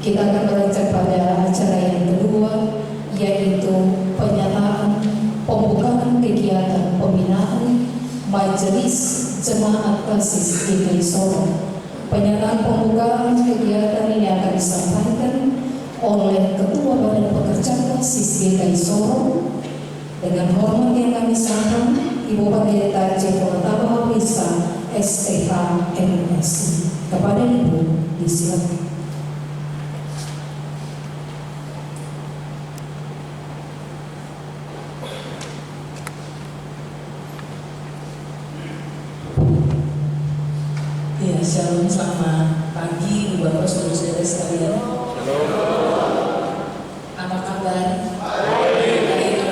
Kita akan beranjak pada acara yang kedua, yaitu penyataan pembukaan kegiatan pembinaan Majelis Jemaat Basis GKI Solo. Penyataan pembukaan kegiatan ini akan disampaikan oleh Ketua Badan Pekerja Basis GKI Solo. Dengan hormat yang kami sambut Ibu Pendeta Jefonataba Bisa STH MSI. Kepada Ibu disilakan. Ya, shalom, selamat pagi Ibu Bapak Saudara-saudara sekalian. Apa kabar? Baik.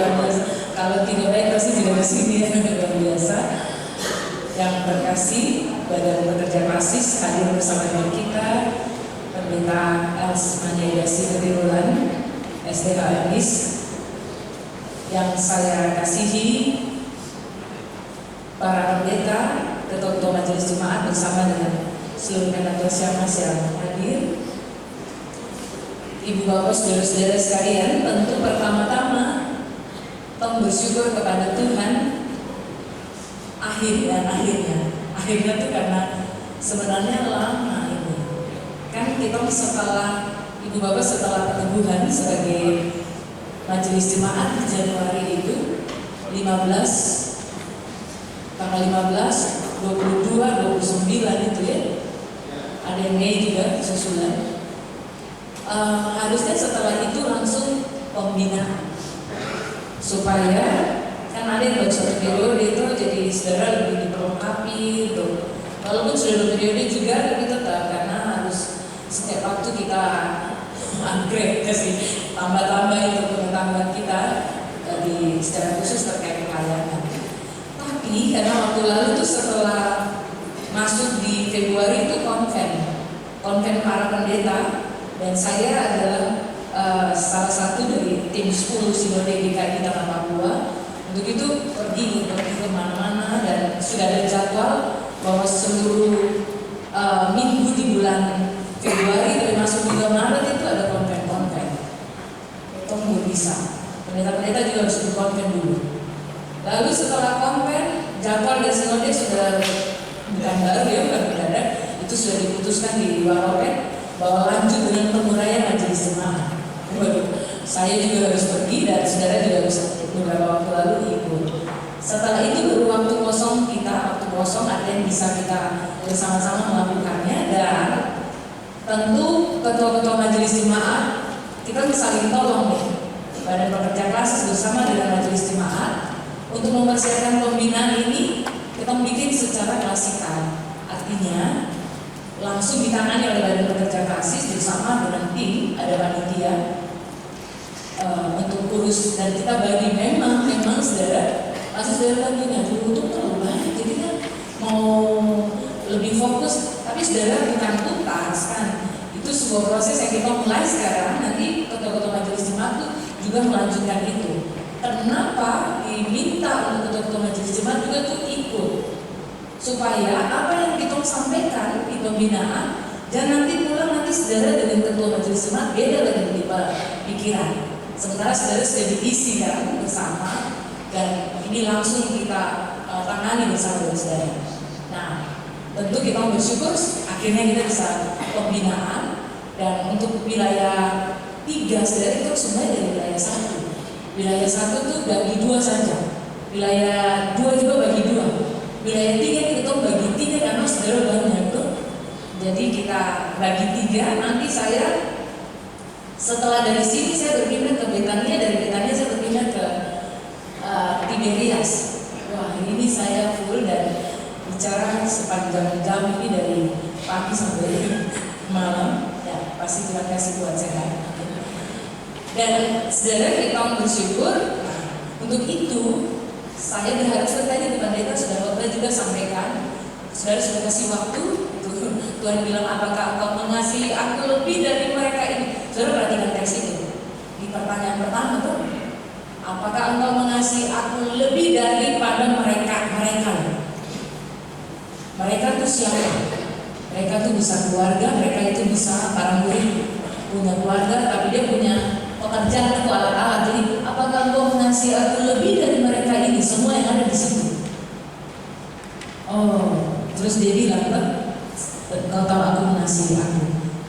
Kalau tidak baik pasti juga di sini ya, luar biasa. Yang terkasih Badan Pekerja Basis hadir bersama dengan kita, Pendeta Els Maniagasi Ketirulan, STH MIS. Yang saya kasihi para pendeta, Ketua Majelis Jemaat bersama dengan seluruh kantor Siamas yang hadir. Ibu Bapak Saudara-saudara sekalian, tentu pertama-tama bersyukur kepada Tuhan. Akhirnya itu karena sebenarnya lama ini. Kan kita setelah Ibu Bapak setelah peneguhan sebagai Majelis Jemaat di Januari itu tanggal 15, 22, 29 itu ya, ada yang Mei juga susulan. Harusnya setelah itu langsung pembinaan supaya kan ada yang buat satu periode itu jadi saudara lebih diperlengkapi gitu. Walaupun sudah 2 periode juga tapi tetap karena harus setiap waktu kita upgrade kasih tambah-tambah itu pengetahuan kita di secara khusus terkait pelayanan. Tapi karena waktu lalu itu setelah masuk di Februari itu konven para pendeta, dan saya adalah salah satu dari tim 10 Sinode GKI Tanah Papua. Untuk itu pergi kemana-mana dan sudah ada jadwal bahwa seluruh minggu di bulan Februari dari masuk hingga Maret itu ada konven. Tunggu bisa. Pendeta-pendeta juga harus dikonven dulu. Lalu setelah konven, jadwal dan sinode sudah bukan baru ya, bukan mendadak, itu sudah diputuskan di Waropen bahwa lanjut dengan penguraian majelis jemaat. Saya juga harus pergi dan saudara juga harus beberapa waktu lalu ikut. Setelah itu baru waktu kosong ada yang bisa kita bersama-sama melakukannya, dan tentu ketua-ketua majelis jemaat kita saling tolong nih. Badan Pekerja Basis bersama dengan majelis jemaat untuk mempersiapkan pembinaan ini kita bikin secara klasikal, artinya langsung ditangani oleh Badan Pekerja Basis bersama dengan tim, ada panitia untuk urus, dan kita bagi memang saudara masih saudara baginya dulu untuk terlalu banyak, jadi kan mau lebih fokus, tapi saudara bukan tuntas kan, itu sebuah proses yang kita mulai sekarang. Nanti ketua-ketua majelis jemaat tuh juga melanjutkan itu. Kenapa diminta untuk ketua-ketua majelis jemaat juga tuh ikut, supaya apa yang kita sampaikan di pembinaan dan nanti pulang nanti saudara dengan ketua majelis jemaat beda lagi di pikiran. Sementara saudara sudah diisi kan bersama, dan ini langsung kita tangani bersama dengan saudara. Nah, tentu kita bersyukur akhirnya kita bisa pembinaan, dan untuk wilayah 3 saudara itu sebenarnya dari wilayah 1. Wilayah 1 itu bagi 2 saja, wilayah 2 juga bagi 2, wilayah 3 kita bagi 3 karena saudara banyak tuh. Jadi kita bagi 3, nanti saya setelah dari sini saya berpindah ke Betania, dari Betania saya berpindah ke Tiberias. Wah, ini saya full dan bicara sepanjang jam ini dari pagi sampai malam. Ya, pasti Tuhan kasih buat saya. Dan saudara kita bersyukur. Untuk itu saya berharap tadi pendeta saudara juga sampaikan, saudara sudah kasih waktu. Tuhan bilang, apakah engkau mengasihi aku lebih dari mereka ini? Saudara perhatikan teks itu. Di pertanyaan pertama tuh, apakah engkau mengasihi aku lebih daripada mereka? Mereka itu siapa? Mereka itu bisa keluarga, mereka itu bisa para murid. punya keluarga, tapi dia punya pekerjaan atau alat-alat. Jadi apakah engkau mengasihi aku lebih dari mereka ini semua yang ada di situ? Oh, terus dia bilang, engkau tahu aku mengasihi aku.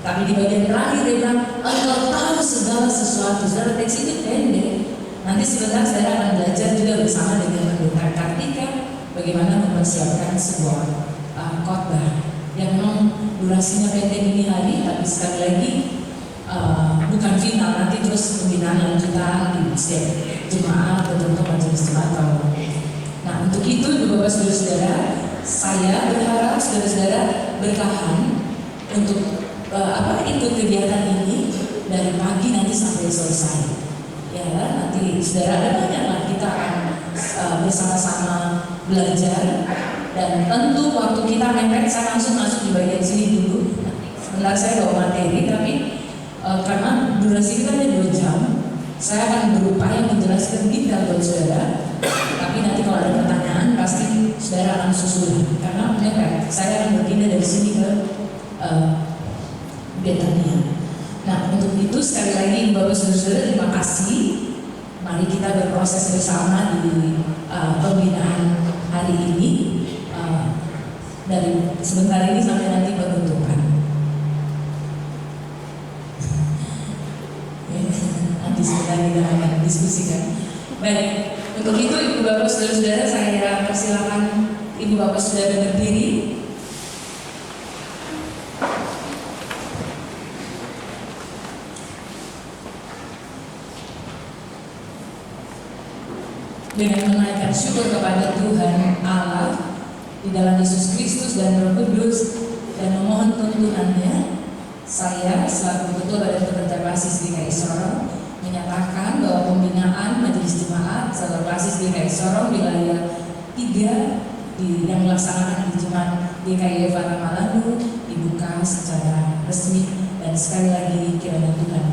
Tapi di bagian terakhir dia bilang, engkau tahu segala sesuatu. Saudara, teks itu pendek. Nanti sebentar saya akan belajar juga bersama dengan Pendeta Kartika bagaimana mempersiapkan sebuah khotbah yang memang durasinya pendek ini hari, tapi sekali lagi bukan final, nanti terus pembinaan lanjutan di setiap jemaat atau untuk majelis jemaat tahunan. Nah, untuk itu Ibu Bapak Saudara-saudara, saya berharap saudara-saudara bertahan untuk ikut kegiatan ini dari pagi nanti sampai selesai. Ya, nanti saudara ada banyak lah, kita akan bersama-sama belajar, dan tentu waktu kita mepet, saya langsung masuk di bagian sini dulu. Sebentar saya bawa materi, tapi karena durasi kita hanya 2 jam, saya akan berupaya menjelaskan detail buat saudara. Tapi nanti kalau ada pertanyaan pasti saudara akan susul, karena mepet. Saya akan berpindah dari sini ke Betania. Nah, untuk itu sekali lagi Bapak Saudara-saudara, terima kasih. Mari kita berproses bersama di pembinaan hari ini, dari sebentar ini sampai nanti penutupan. Nanti sebentar kita akan diskusikan. Baik, untuk itu Ibu Bapak Saudara-saudara, saya persilakan Ibu Bapak Saudara berdiri. Dengan menaikkan syukur kepada Tuhan Allah di dalam Yesus Kristus dan Roh Kudus, dan memohon tuntunannya, saya selaku Ketua Badan Pekerja Basis GKI Sorong menyatakan bahwa pembinaan Majelis Jemaat Saudara Basis GKI Sorong wilayah 3 yang melaksanakan di Jemaat GKI Evara Malangu dibuka secara resmi, dan sekali lagi kiranya Tuhan.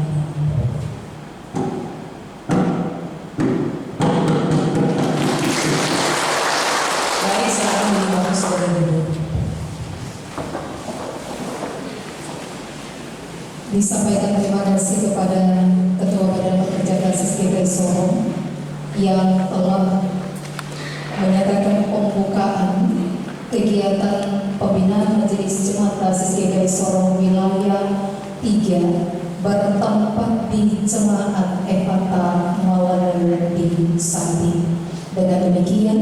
Disampaikan terima kasih kepada Ketua Badan Pekerja Basis GKI Sorong yang telah menyatakan pembukaan kegiatan pembinaan Majelis Jemaat Basis GKI Sorong wilayah 3 bertempat di Jemaat Evata Malangu di Samping. Dengan demikian,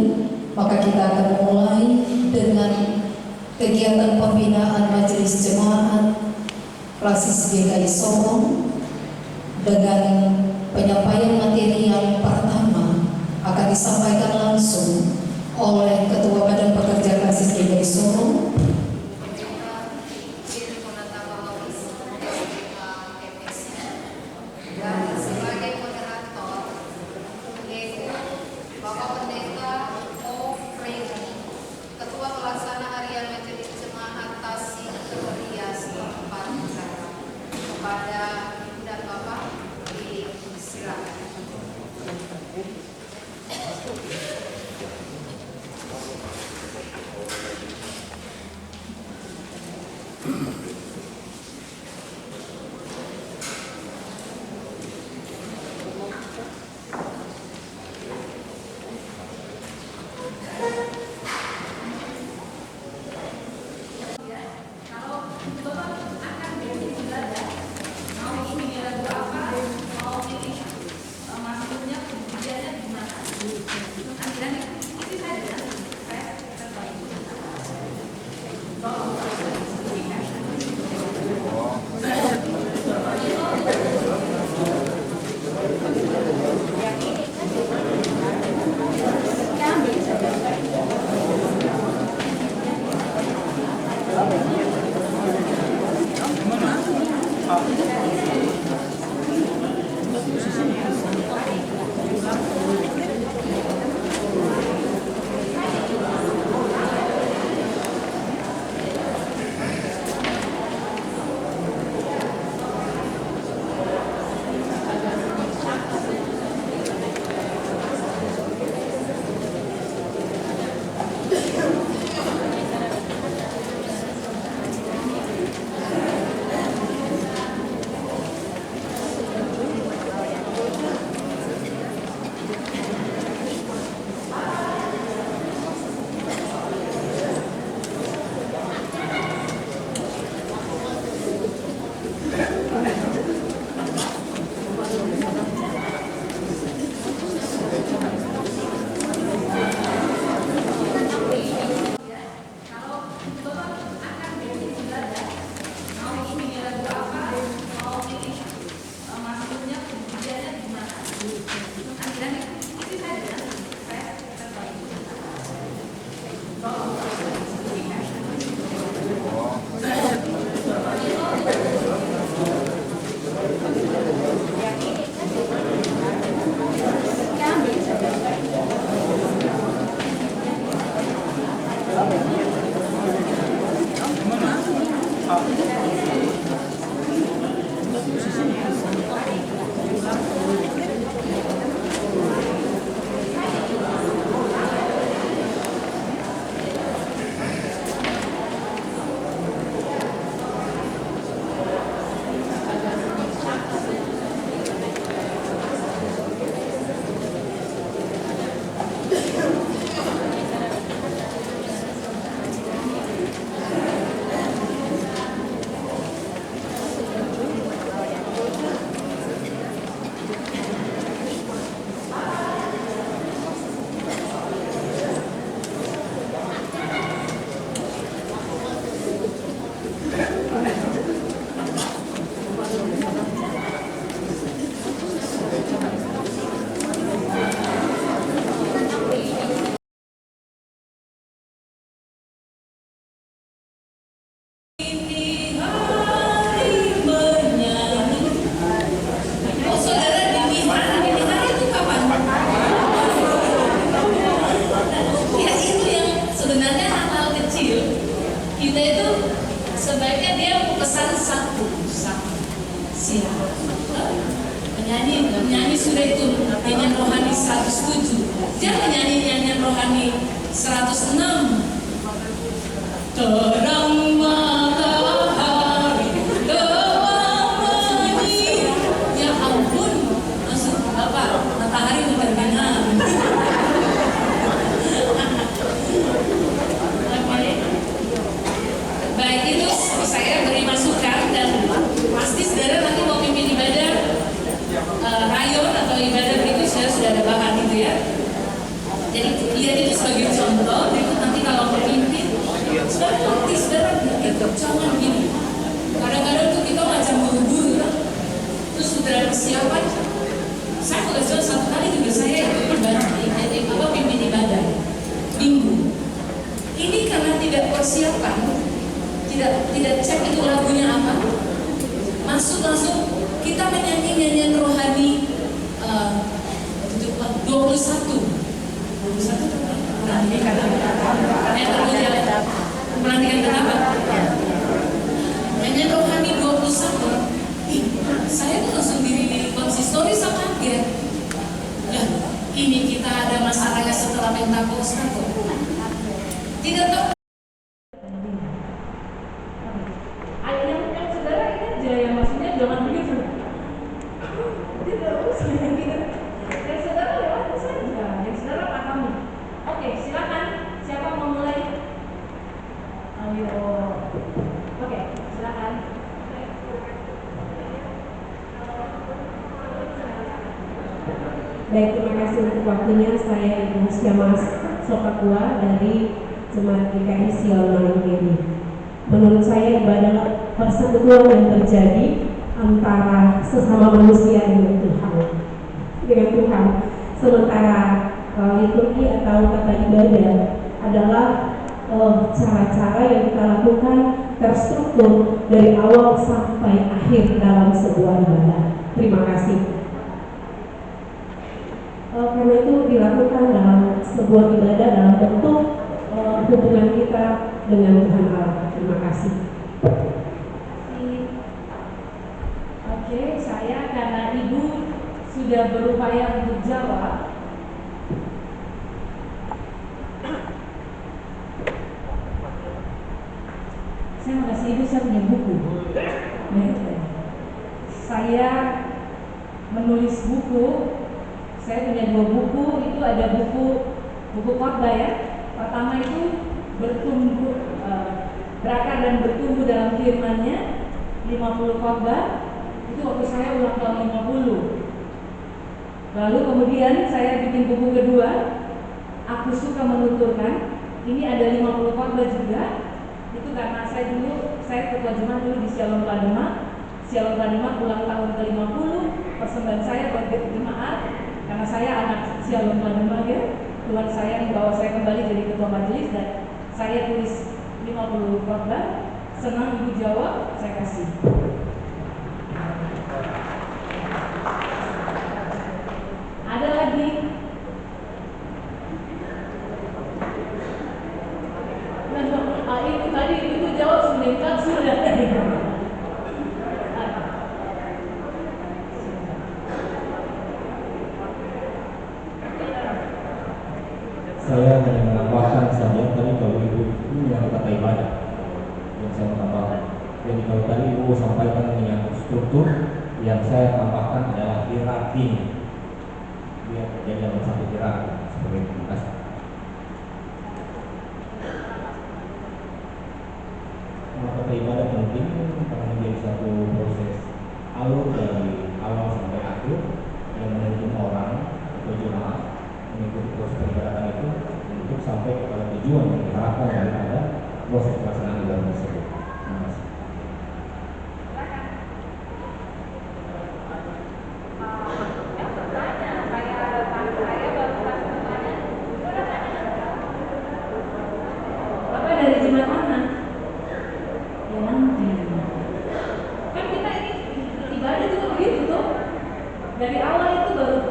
maka kita akan mulai dengan kegiatan pembinaan Majelis Jemaat Basis GKI Sorong dengan penyampaian materi yang pertama akan disampaikan langsung oleh Ketua Badan Pekerja Basis GKI Sorong, dan sebagai moderator yaitu Bapak Pendeta O. Reni, Ketua Pelaksana Harian Majelis Jemaat Tasik Rias kepada Ibu dan Bapak disilakan. Menyanyi sudah itu nyanyian rohani 107. Jangan nyanyi nyanyian rohani 106. Terang matahari telah menyiar. Ya ampun, maksud apa? Matahari berbinar. Baik, itu saya beri masukan dan pasti saudara nanti mau pimpin ibadah rayon atau ibadah berikut saya sudah ada bahan itu ya. Jadi lihat itu sebagai contoh. Berikut nanti kalau memimpin, saudara ngerti, saudara jangan gini. Kadang-kadang tuh kita macam buru-buru kan. Terus sudah persiapan. Saya kalau sudah satu kali juga saya ikut pimpin ibadah minggu. Ini karena tidak persiapan, tidak cek itu lagunya apa. Masuk langsung kita menyanyi nyanyian rohani 21 Perhatikan kenapa? Nyanyian rohani 21. Saya tuh langsung diri konsistori sama kaget. Ya, ini kita ada masalahnya setelah Pentakosta kok. Tidak tahu. Yang saudara ini aja yang maksudnya jangan begitu. Tidak usah gitu. Yang saudara lewat saja. Yang saudara pahami. Oke, silakan. Siapa mau mulai? Ayo. Oke, silakan. Baik, terima kasih untuk waktunya. Saya Ibu Syamas Sokakua dari Jemaat GKI Sion Manggiri. Menurut saya ibadah persekutuan yang terjadi antara sesama manusia dengan Tuhan. Sementara liturgi atau kata ibadah adalah cara-cara yang kita lakukan terstruktur dari awal sampai akhir dalam sebuah ibadah. Terima kasih. Karena itu dilakukan dalam sebuah ibadah dalam bentuk hubungan kita dengan Tuhan Allah. Terima kasih. Oke, saya karena Ibu sudah berupaya untuk jawab. Saya makasih Ibu, saya punya buku. Saya menulis buku. Saya punya 2 buku. Itu ada buku khotbah ya. Pertama itu bertumbuh, berakar dan bertumbuh dalam firman-Nya, 50 khotbah. Itu waktu saya ulang tahun 50. Lalu kemudian saya bikin buku kedua, Aku Suka Menuturkan. Ini ada 50 khotbah juga. Itu karena saya ketua jemaat dulu di Shalom Pademak. Shalom Pademak ulang tahun ke-50. Persembahan saya buat jemaat karena saya anak Shalom Pademak ya. Tuhan saya membawa saya kembali jadi ketua majelis dan saya tulis 50 khotbah. Senang Ibu jawab, saya kasih. Ada lagi? Nah, itu tadi itu jawab sudah. Saya hanya menambahkan saja tadi kalau Ibu yang kata ibadah yang saya tambahkan. Jadi kalau tadi Ibu sampaikan menyangkut struktur, yang saya tambahkan adalah hierarki. Biar terjadi dalam satu hierarki seperti itu. Terima kasih. Maka ibadah penting karena menjadi satu proses alur dari awal sampai akhir yang menuntun orang atau jemaat mengikuti proses peribadatan itu untuk sampai kepada tujuan yang diharapkan daripada proses pelaksanaan ibadah tersebut. Terima kasih. Bapak dari jemaat mana? Ya nanti. Kan kita ini ibadah juga begitu tuh. Dari awal itu baru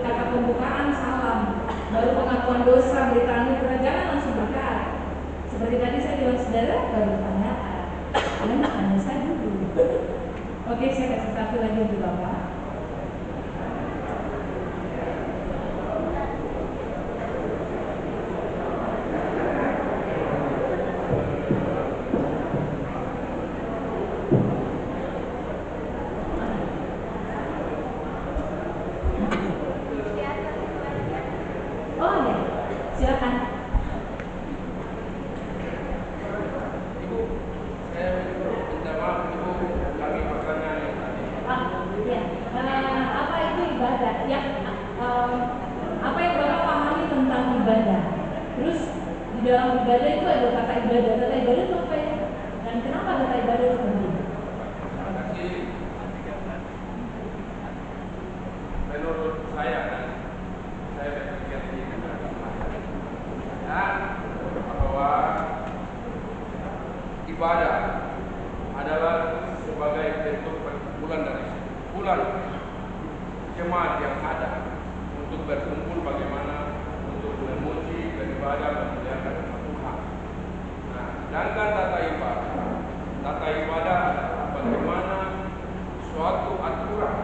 kata pembukaan salam, baru pengakuan dosa, berita jangan langsung berkat. Seperti tadi saya bilang saudara baru tanya, kalian tanya saya dulu. Oke, saya kasih satu lagi untuk Bapak. Oh ya, silakan. Ibu, saya minta maaf Ibu, kami pertanyaan yang tadi. Ya. Apa itu ibadah? Ya, apa yang Bapak pahami tentang ibadah? Terus di dalam ibadah itu ada kata ibadah. Kata ibadah itu apa ya? Dan kenapa kata ibadah itu penting? Terima kasih. Menurut saya dan saya berpikir ini dengan bahwa ibadah adalah sebagai bentuk perkumpulan dari sekumpulan jemaat yang ada untuk berkumpul bagaimana untuk memuji, beribadah, memuliakan Tuhan. Nah, sedangkan tata ibadah adalah bagaimana suatu aturan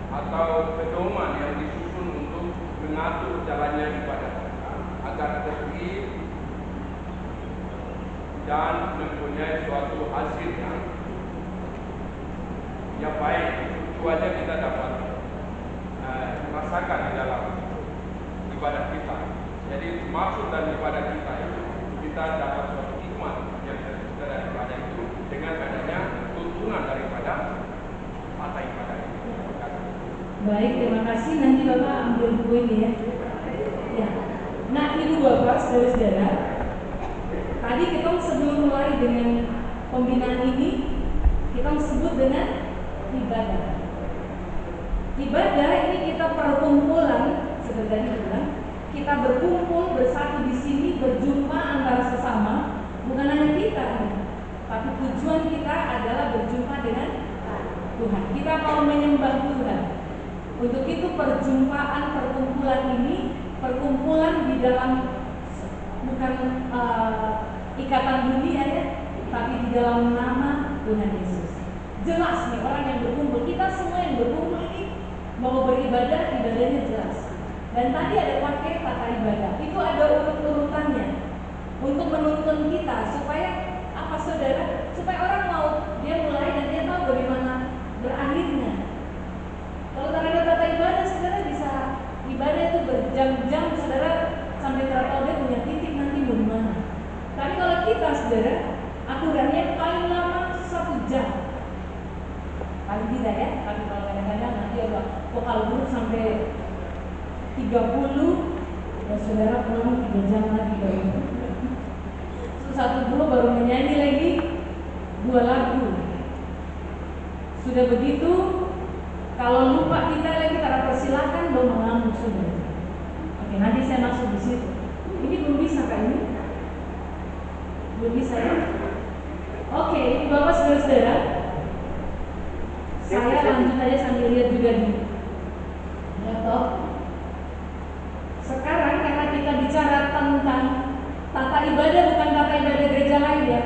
atau pedoman yang disusun untuk mengatur jalannya ibadah kita agar tertib dan mempunyai suatu hasil yang baik. Tujuannya kita dapat rasakan di dalam ibadah kita. Jadi maksud dan ibadah kita itu kita dapat suatu hikmat yang tercipta dari ibadah itu dengan adanya tuntunan daripada tata ibadah itu. Baik, terima kasih. Nanti Bapak ambil buku ini ya. Ya. Nah, Ibu Bapak, saudara-saudara, tadi kita sebelum mulai dengan pembinaan ini, kita sebut dengan ibadah. Ibadah ini kita perkumpulan, seperti tadi bilang, kita berkumpul bersatu di sini, berjumpa antara sesama, bukan hanya kita, tapi tujuan kita adalah berjumpa dengan Tuhan. Kita mau menyembah Tuhan. Untuk itu perjumpaan perkumpulan ini, perkumpulan di dalam bukan ikatan dunia ya, tapi di dalam nama Tuhan Yesus. Jelas nih orang yang berkumpul, kita semua yang berkumpul ini mau beribadah, ibadahnya jelas. Dan tadi ada pakai tata ibadah, itu ada urut-urutannya untuk menuntun kita supaya apa saudara? Supaya orang mau dia mulai dan dia tahu bagaimana berakhirnya. Kalau terhadap tata ibadah, saudara bisa ibadah itu berjam-jam, saudara sampai tertahu dia punya titik nanti mau dimana. Tapi kalau kita, saudara, aturannya paling lama 1 jam. Paling tidak ya, tapi kalau kadang-kadang nanti ada vokal grup sampai 30, ya saudara pulang 3 jam lagi baru. Terus 1 grup baru menyanyi lagi 2 lagu. Sudah begitu, kalau lupa kita lagi, kita persilakan lo mengamuk sudah. Oke, nanti saya masuk di situ. Ini belum bisa kak ini? Belum bisa ya? Oke, Bapak saudara-saudara, saya lanjut aja sambil lihat juga di laptop. Sekarang karena kita bicara tentang tata ibadah, bukan tata ibadah gereja lain ya.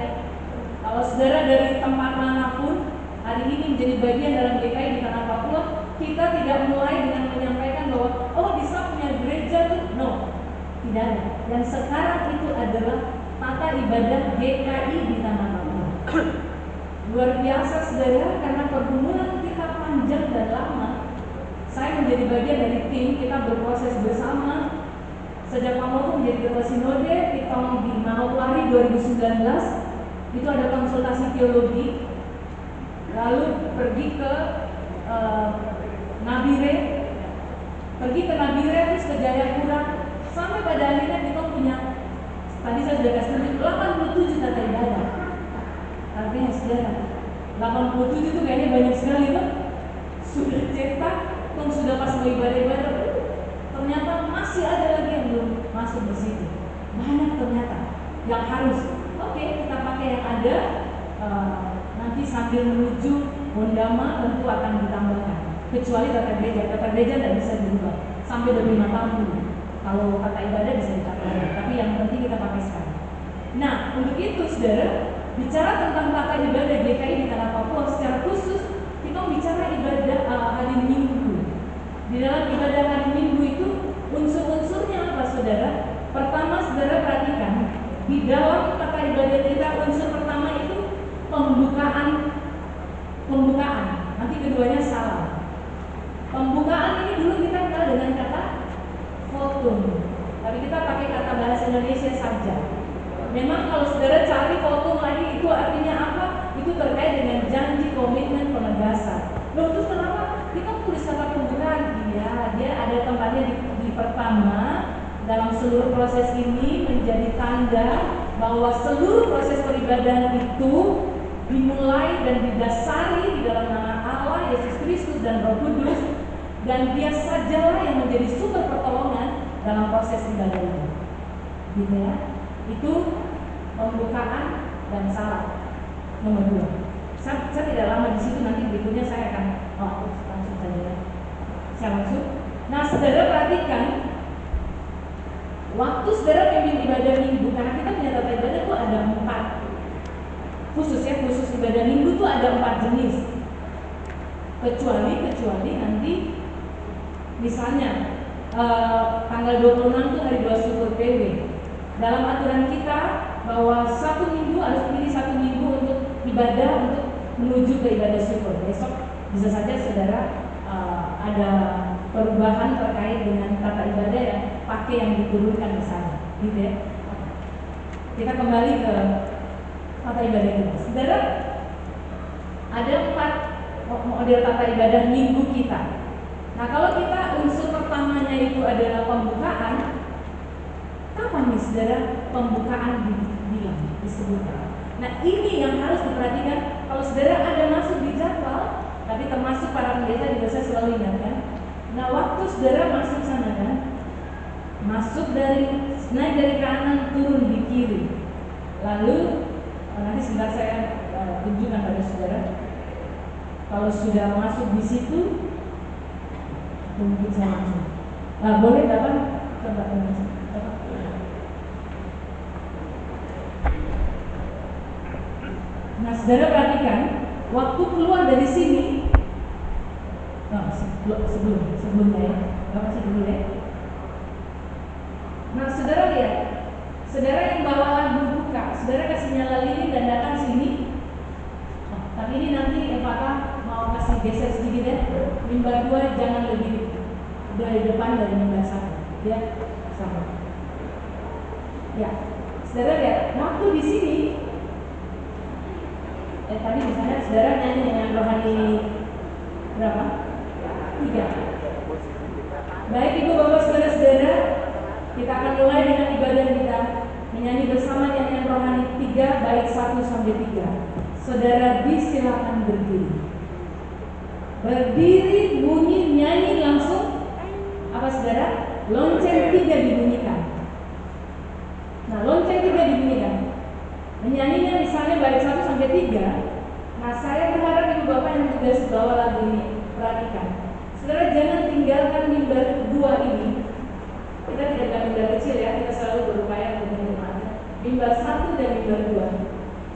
Kalau saudara dari tempat manapun hari ini menjadi bagian dalam GKI di Tanah Papua, kita tidak mulai dengan menyampaikan bahwa oh bisa punya gereja tuh, no, tidak ada. Yang sekarang itu adalah tata ibadah GKI di Tanah Papua. Luar biasa saudara, karena pergumulan kita panjang dan lama. Saya menjadi bagian dari tim, kita berproses bersama. Sejak Pamoku menjadi ketua sinode di tahun di Manokwari 2019, itu ada konsultasi teologi. Lalu pergi ke Nabire, terus ke Jayapura, sampai pada akhirnya kita punya, tadi saya sudah kasih 87 tata ibadah. Artinya sejarah 87 itu kayaknya banyak sekali tuh. Sudah cetak, sudah pas mau ibadah-ibadah, ternyata masih ada lagi yang belum masuk di situ. Banyak ternyata yang harus. Oke, kita pakai yang ada. Nanti sambil menuju Mondama tentu akan ditambahkan. Kecuali tata gereja tidak bisa dirubah sampai 25 tahun dulu. Kalau kata ibadah bisa ditambahkan, tapi yang penting kita pakai sekarang. Nah, untuk itu saudara, bicara tentang tata ibadah GKI di Tanah Papua secara khusus, bicara ibadah hari Minggu. Di dalam ibadah hari Minggu itu unsur-unsurnya apa saudara? Pertama saudara perhatikan, di dalam kata ibadah kita unsur pertama itu pembukaan. Nanti keduanya salah. Pembukaan ini dulu kita kenal dengan kata fotum, tapi kita pakai kata bahasa Indonesia saja. Memang kalau saudara cari fotum lagi itu artinya apa? Itu terkait dengan janji, komitmen, penegasan. Loh, terus kenapa kita tulis kata pembukaan? Iya, dia ada tempatnya di pertama dalam seluruh proses ini menjadi tanda bahwa seluruh proses peribadahan itu dimulai dan didasari di dalam nama Allah, Yesus Kristus dan Roh Kudus, dan dia sajalah yang menjadi sumber pertolongan dalam proses ibadah itu. Gitu ya. Itu pembukaan dan salah. Nomor 2. Saya tidak lama di situ, nanti berikutnya saya akan langsung saja. Saya langsung. Nah, saudara perhatikan, waktu saudara pimpin ibadah minggu, karena kita punya tata ibadah itu ada 4. Khusus ibadah minggu itu ada 4 jenis. Kecuali nanti misalnya tanggal 26 itu hari doa syukur PW. Dalam aturan kita bahwa satu minggu harus pilih satu minggu untuk ibadah untuk menuju ke ibadah syukur. Besok bisa saja saudara ada perubahan terkait dengan tata ibadah yang pakai yang diturunkan di sana, gitu ya. Kita kembali ke tata ibadah kita. Saudara, ada 4 model tata ibadah minggu kita. Nah, kalau kita unsur pertamanya itu adalah pembukaan, kapan nih saudara pembukaan disebutkan? Nah, ini yang harus diperhatikan. Kalau saudara ada masuk di jadwal, tapi termasuk para pendeta juga saya selalu ingatkan. Nah, waktu saudara masuk sana kan, masuk naik dari kanan turun di kiri. Lalu nanti sebentar saya tunjukkan pada saudara. Kalau sudah masuk di situ, mungkin saya langsung. Boleh dapat coba ini. Nah, saudara perhatikan, waktu keluar dari sini, sebelumnya ya, Bapak sih dulu ya. Nah, saudara lihat, saudara yang bawa lagu buka, saudara kasih nyala lilin dan datang sini. Tapi ini nanti Bapak mau kasih geser sedikit ya. Mimbar 2 jangan lebih dari depan dari mimbar 1, ya, sama. Ya, saudara lihat, waktu di sini. Tadi misalnya saudara nyanyi dengan rohani berapa? 3. Baik Ibu Bapak saudara-saudara, kita akan mulai dengan ibadah kita menyanyi bersama nyanyian rohani 3 bait 1 sampai 3. Saudara disilakan berdiri. Berdiri, bunyi, nyanyi langsung. Apa saudara? Lonceng 3 dibunyikan. Nah, lonceng 3 dibunyikan. Menyanyinya misalnya bait 1 sampai 3. Nah, saya berharap Ibu Bapak yang tugas bawa lagu ini perhatikan. Saudara jangan tinggalkan mimbar 2 ini. Kita tidak akan mimbar kecil ya, kita selalu berupaya untuk menikmati mimbar 1 dan mimbar 2.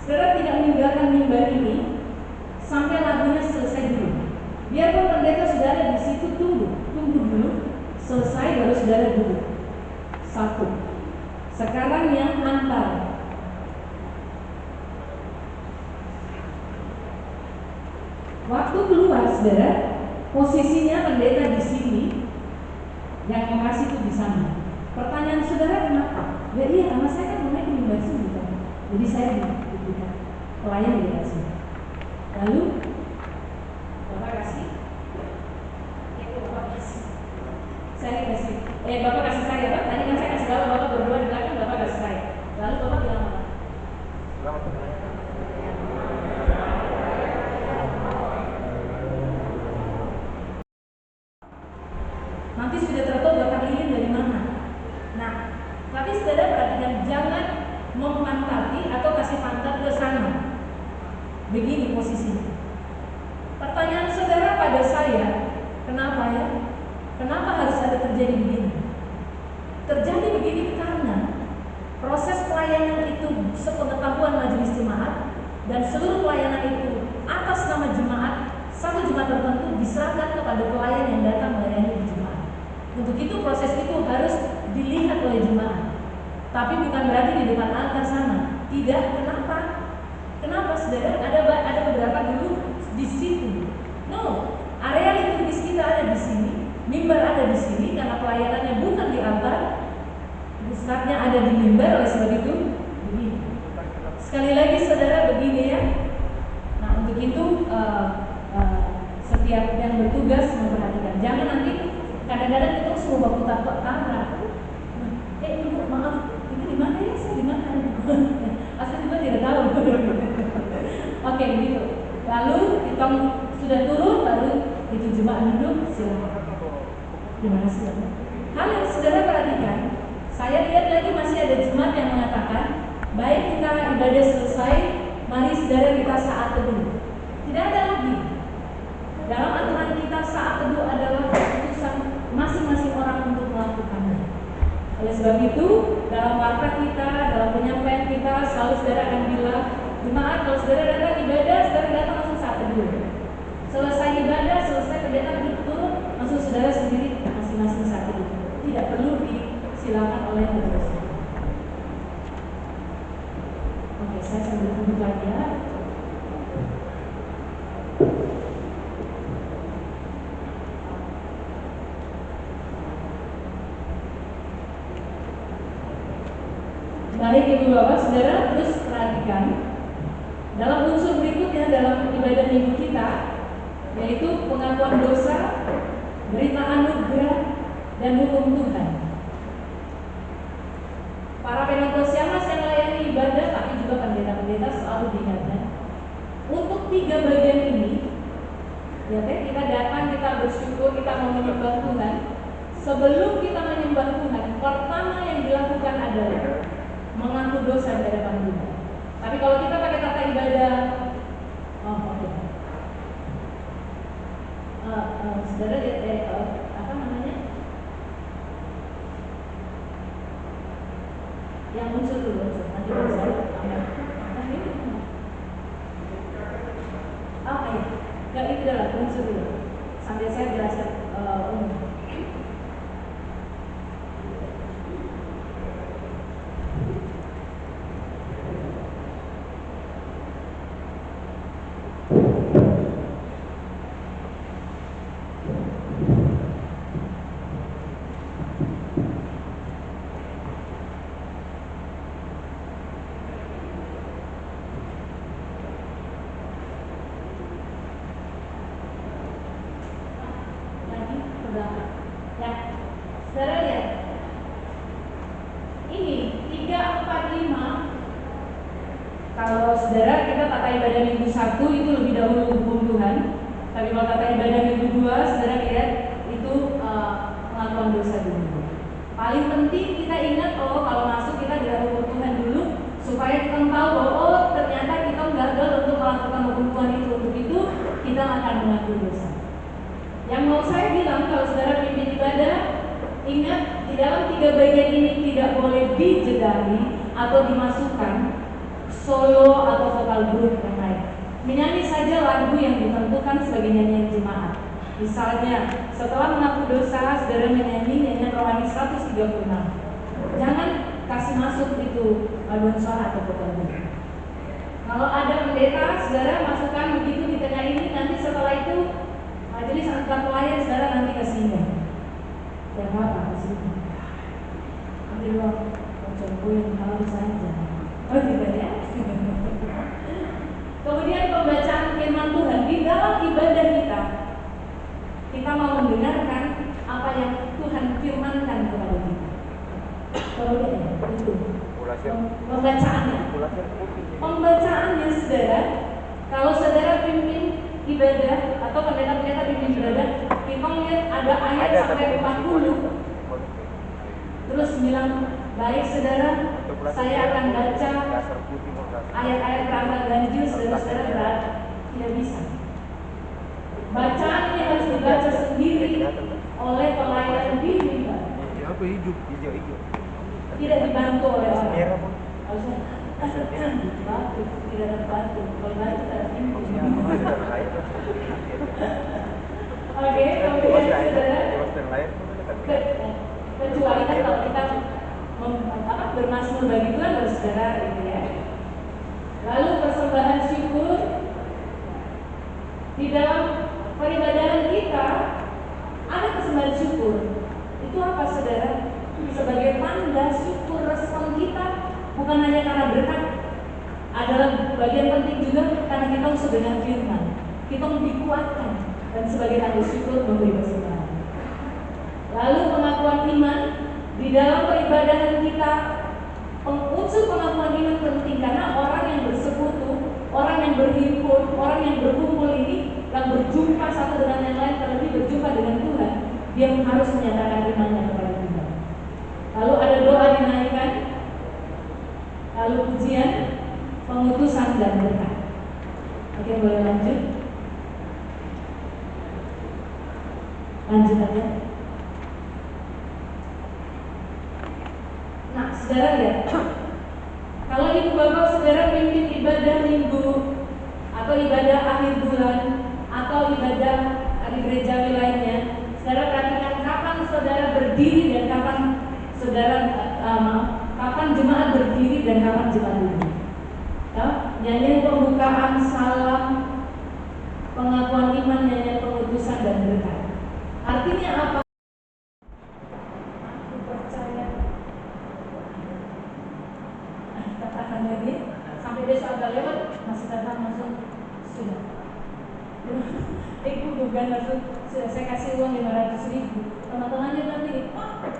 Saudara tidak meninggalkan mimbar ini sampai lagunya selesai dulu. Biarpun pendeta sudah ada di situ, tunggu dulu, selesai baru saudara duduk. 1. Sekarang yang antar. Waktu keluar, saudara, posisinya pendeta di sini, yang mengasih itu di sana. Pertanyaan saudara kenapa? Ya iya, karena saya kan mulai di mimbar sini kan. Jadi saya diberikan pelayan dikasih. Lalu Bapak kasih, Bapak kasih. Saya kasih. Bapak kasih saya kan? Tadi kan saya kasih Bapak berdua di belakang, Bapak kasih saya. Lalu Bapak bilang apa? Nanti sudah tertutup Bapak lilin dari mana? Nah, tapi saudara perhatikan, jangan memantati atau kasih pantat ke sana. Begini posisinya. Pertanyaan saudara pada saya, kenapa ya? Kenapa harus ada terjadi begini? Terjadi begini karena proses pelayanan itu sepengetahuan majelis jemaat dan seluruh pelayanan itu atas nama jemaat, satu jemaat tertentu diserahkan kepada pelayan yang datang melayani di jemaat. Untuk itu proses itu harus dilihat oleh jemaat. Tapi bukan berarti di depan altar sana. Tidak, kenapa? Kenapa saudara? Ada beberapa dulu di situ. No, area liturgis kita ada di sini, mimbar ada di sini karena pelayanannya bukan di altar. Pusatnya ada di mimbar, oleh sebab itu begini. Sekali lagi saudara begini ya. Nah untuk itu setiap yang bertugas memperhatikan. Jangan nanti kadang-kadang kita semua baku takut tangan. Ibu maaf, itu di mana ya? Saya di mana? Asal juga tidak tahu. Oke gitu. Lalu kita sudah turun, lalu itu jemaat duduk. Silakan. Terima kasih. Hal yang saudara perhatikan. Saya lihat lagi masih ada jemaat yang mengatakan, baik kita ibadah selesai, mari saudara kita saat teduh. Tidak ada lagi. Dalam aturan kita saat teduh adalah keputusan masing-masing orang untuk melakukannya. Oleh sebab itu, dalam warta kita, dalam penyampaian kita, selalu saudara akan bilang, jemaat kalau saudara datang ibadah, saudara datang langsung saat teduh. Selesai ibadah, selesai kegiatan turun, langsung saudara sendiri masing-masing saat teduh. Tidak perlu silakan oleh petugas. Oke, saya sambil tunggu lagi ya. Baik ibu bapak saudara, terus perhatikan dalam unsur berikutnya dalam ibadah minggu kita, yaitu pengakuan dosa, berita anugerah, dan hukum Tuhan. Para Pentekosianas yang melayani ibadah, tapi juga pendeta-pendeta selalu diingatkan untuk 3 bagian ini. Ya, kita datang, kita bersyukur, kita mau menyembah Tuhan. Sebelum kita menyembah Tuhan, pertama yang dilakukan adalah mengaku dosa di hadapan Tuhan. Tapi kalau kita pakai tata ibadah, saudara lihat apa namanya? Yang unsur dulu, nanti saya ya, itu adalah unsur dulu. Sambil saya jelaskan umum. Saudara lihat, ini 3, 4, 5. Kalau saudara kita tata ibadah minggu 1 itu lebih dahulu hukum Tuhan. Tapi kalau tata ibadah minggu 2, saudara lihat itu pengakuan dosa dulu. Paling penting kita ingat kalau masuk kita di dalam hukum Tuhan dulu, supaya kita tahu bahwa ternyata kita gagal untuk melakukan hukum Tuhan itu. Untuk itu kita akan mengaku dosa. Yang mau saya bilang, kalau saudara pimpin ibadah, ingat, di dalam 3 bagian ini tidak boleh dijedari atau dimasukkan solo atau vokal grup yang lain. Menyanyi saja lagu yang ditentukan sebagai nyanyian jemaat. Misalnya, setelah mengaku dosa, saudara menyanyi nyanyian rohani 136. Jangan kasih masuk itu paduan suara atau vokal grup. Kalau ada pendeta, saudara masukkan begitu di tengah ini, nanti setelah itu majelis antar pelayan saudara nanti kesini. Ya apa sih? Ambil waktu yang harus saja. Oh tidak ya? Kemudian pembacaan firman Tuhan di dalam ibadah kita. Kita mau mendengarkan apa yang Tuhan firmankan kepada kita. Kemudian itu pembacaannya. Pembacaannya saudara. Kalau saudara pimpin ibadah atau pendeta-pendeta pimpin ibadah, kita lihat ada ayat sampai 40. Terus bilang, baik saudara, saya akan baca ayat-ayat rangka ganjil, saudara berat tidak bisa. Bacaan ini harus dibaca sendiri oleh pelayan di mimbar. Tidak dibantu oleh orang. Batu, tidak ada batu. Kalau batu ada pintu. Oke, kemudian saudara, kecuali kan kalau kita bermasmur bagi Tuhan bersaudara gitu ya. Lalu persembahan syukur di dalam peribadahan kita ada persembahan syukur. Itu apa saudara? Sebagai tanda syukur respon kita bukan hanya karena berkat, adalah bagian penting juga karena kita usaha dengan firman. Kita dikuatkan dan sebagai tanda syukur memberi persembahan. Lalu pengakuan iman di dalam peribadahan kita, unsur pengakuan iman penting karena orang yang bersekutu, orang yang berhimpun, orang yang berkumpul ini yang berjumpa satu dengan yang lain, terlebih berjumpa dengan Tuhan, dia harus menyatakan imannya kepada Tuhan. Lalu ada doa dinaikkan, lalu pujian, pengutusan dan berkat. Oke, boleh lanjut? Lanjut aja. Nah, saudara lihat, kalau ibu bapak saudara pimpin ibadah minggu atau ibadah akhir bulan atau ibadah di gereja lainnya, saudara perhatikan kapan saudara berdiri dan kapan saudara kapan jemaat berdiri dan kapan jemaat duduk. Nyanyian pembukaan, salam, pengakuan iman, nyanyian pengutusan dan berkat. Artinya apa? Aku percaya. Katakan lagi sampai besok agak lewat masih datang langsung sudah. Ibu bukan langsung sudah saya kasih uang 500.000. Teman-temannya nanti,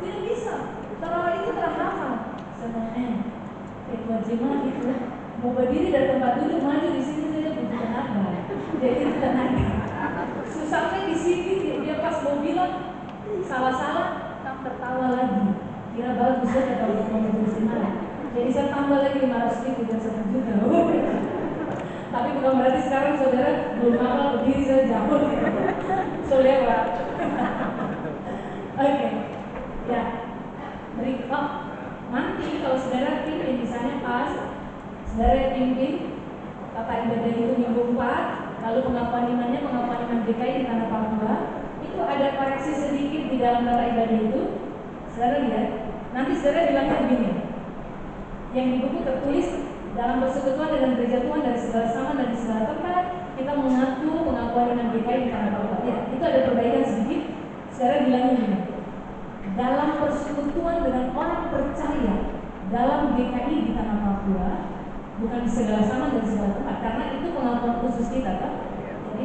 tidak bisa. Terlalu itu terhafal. Sebenarnya ketua jemaat itu mau berdiri dari tempat duduk maju di sini saja butuh tenaga. Jadi itu tenaga. Susahnya di sini dia pas mau bilang salah-salah, tak tertawa lagi. Kira bagus saja kalau mau menjadi mana. Jadi saya tambah lagi 500.000 dan 1 juta. Tapi bukan berarti sekarang saudara belum hafal berdiri saya jauh. So lewat. Oke, ya. Nanti kalau saudara pimpin misalnya pas saudara pimpin tata ibadah itu minggu 4, lalu pengakuan imannya pengakuan iman DKI di Tanah Papua, itu ada koreksi sedikit di dalam tata ibadah itu. Saudara lihat, nanti saudara bilangnya begini, yang di buku tertulis dalam persekutuan dengan gereja Tuhan dari segala zaman dan di segala tempat kita mengaku pengakuan iman DKI di Tanah Papua. Ya, itu ada perbaikan sedikit. Saudara bilangnya begini, dalam persekutuan dengan orang percaya dalam GKI di Tanah Papua, bukan di segala zaman dan segala tempat, karena itu pengakuan khusus kita kan. Jadi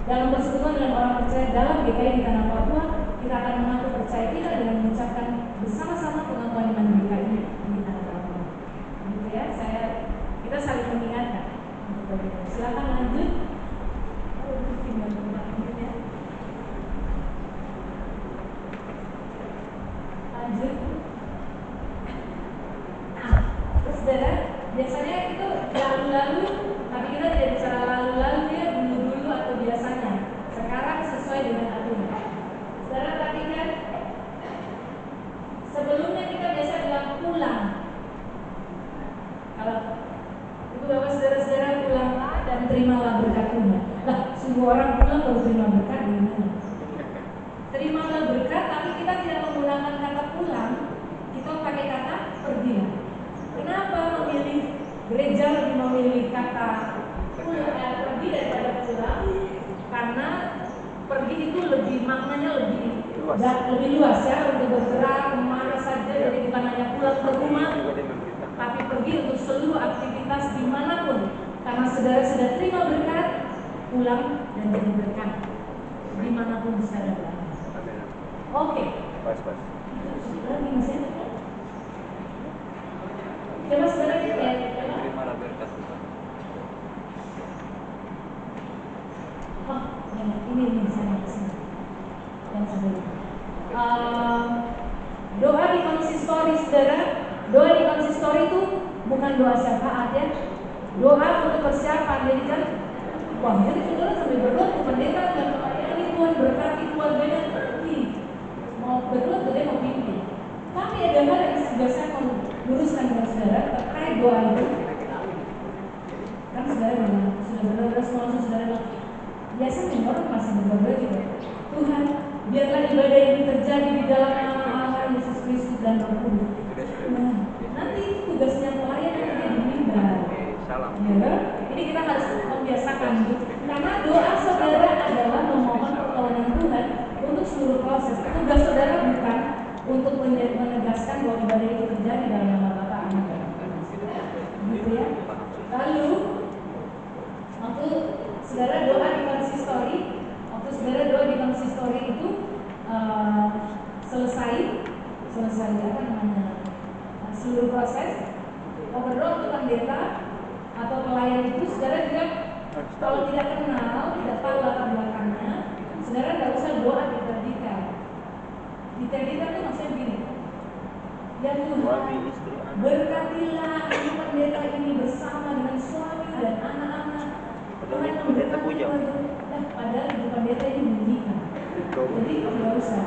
dalam persekutuan dengan orang percaya dalam GKI di Tanah Papua, kita akan mengaku percaya kita dengan mengucapkan bersama-sama pengakuan iman GKI di Tanah Papua. Gitu ya, kita saling mengingatkan. Silakan lanjut. Lanjut. Terus saudara, biasanya itu lalu-lalu, tapi kita tidak bicara lalu-lalu ya, dulu-dulu atau biasanya. Sekarang sesuai dengan aturan. Saudara perhatikan, sebelumnya kita biasa bilang pulang. Kalau ibu bapak saudara-saudara pulang dan terimalah berkat Tuhan. Lah, semua orang pulang baru terima berkat gimana? Terimalah berkat, tapi kita tidak menggunakan kata pulang, kita pakai kata pergilah. Kenapa memilih gereja lebih memilih kata pergi daripada pulang? Karena pergi itu lebih maknanya lebih luas ya, untuk bergerak kemana saja, jadi bukan hanya pulang ke rumah, tapi pergi untuk seluruh aktivitas dimanapun. Karena saudara sudah terima berkat, pulang dan jadi berkat dimanapun saudara berada. Oke. Pas. Lagi masih ada kan? Coba saudara kita lihat. Oh, ini saya kesini. Yang sebelum. Doa di konsistori saudara. Doa di konsistori itu bukan doa syafaat ya. Doa untuk persiapan. Jadi kan, wah jadi saudara sampai berdoa ke pendeta dan ini Tuhan berkati keluarganya. Mau berdoa dia mau pimpin. Tapi ada hal yang sudah saya mau luruskan dengan saudara terkait doa itu. masih berdoa juga. Tuhan, biarlah ibadah ini terjadi di dalam nama Allah Yesus Kristus dan Roh Kudus. Nah, nanti itu tugasnya pelayan yang ada di mimbar. Ya, ini kita harus membiasakan, karena doa saudara adalah memohon pertolongan Tuhan untuk seluruh proses. Tugas saudara bukan untuk menegaskan bahwa ibadah itu terjadi dalam nama Bapa, Anak, dan Roh Kudus. Gitu ya. Lalu waktu saudara doa di konsistori, itu selesai apa namanya, seluruh proses, berdoa untuk pendeta atau pelayan itu, saudara juga kalau tidak kenal, tidak tahu latar belakangnya, saudara tidak usah doa detail-detail. Detail-detail itu maksudnya begini, ya Tuhan, berkatilah pendeta ini bersama dengan suami dan anak-anak. Tuhan memberkati padahal ibu pendeta ini meninggal. Jadi tidak usah.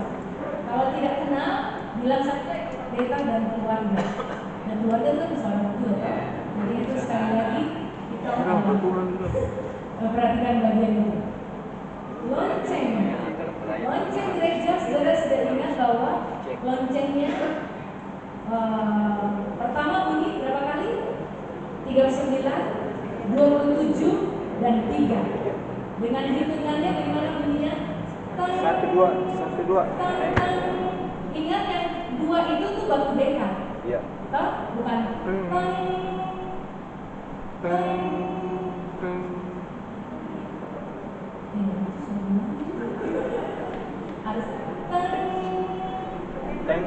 Kalau tidak kenal, bilang saja pendeta dan keluarga. Dan keluarga itu salah satu. Jadi itu sekali lagi kita perhatikan bagian itu. Lonceng gereja, saudara sudah ingat bahwa loncengnya pertama bunyi berapa kali? 39, 27, dan 3. Dengan hitungannya bagaimana bunyinya? 1, 2. Ingat yang 2 itu tuh baku dekat. Iya. Tahu? Bukan. Harus Teng.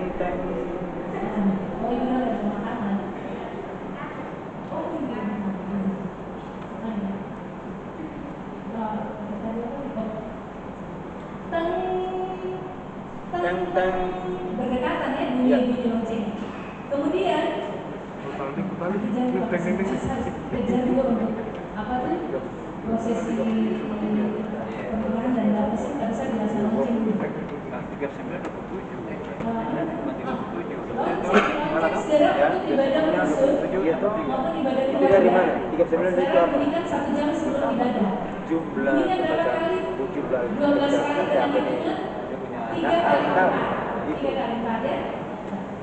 Oh ini ada makanan. Oh ini. Teng. Berdekatan ya bunyi lonceng. Kemudian kejar juga untuk apa tuh prosesi pernikahan dan baptis nggak bisa dilaksanakan lonceng dulu. Saudara untuk ibadah khusus maupun ibadah keluarga, saudara bunyikan 1 jam sebelum ibadah. Bunyinya berapa kali? 12 kali dengan hitungan 3 kali 4 ya.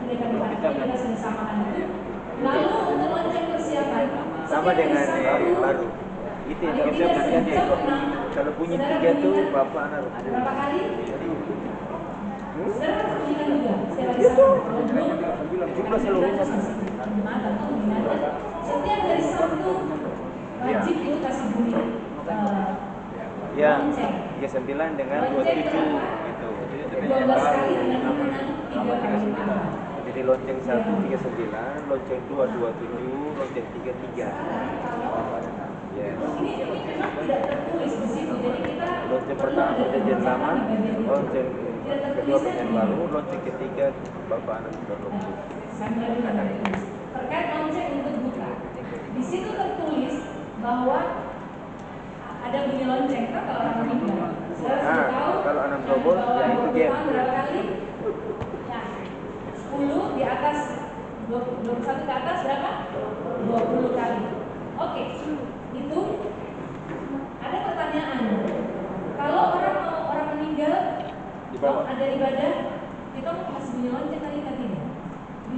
3 kali 4 kita sudah samakan itu. Lalu untuk lonceng persiapan sama dengan yang baru. Itu yang kita kalau bunyi 3 tuh Bapak anak. Berapa kali? Saudara harus bunyikan juga. Saya lagi sama. Jumlah seluruhnya. Setiap hari Sabtu wajib itu kasih bunyi Ya, lonceng. 39 dengan 27 gitu. 12 kali dengan hitungan 3 kali 4. Jadi lonceng 1 39, lonceng 2 27, lonceng 3 3. Ya. Ini memang tidak tertulis di situ. Jadi kita Lonceng pertama perjanjian lama, lonceng kedua perjanjian baru, lonceng ketiga Bapak anak dan Roh Kudus. Terkait lonceng untuk buka, di situ tertulis bahwa ada bunyi lonceng kan kalau orang meninggal. Saudara sudah tahu. Kalau anak double, ya itu game. Berapa kali? Ya, 10 di atas 21 ke atas berapa? 20 kali. Oke, itu ada pertanyaan. Kalau orang meninggal, ada ibadah, kita mau kasih bunyi lonceng kali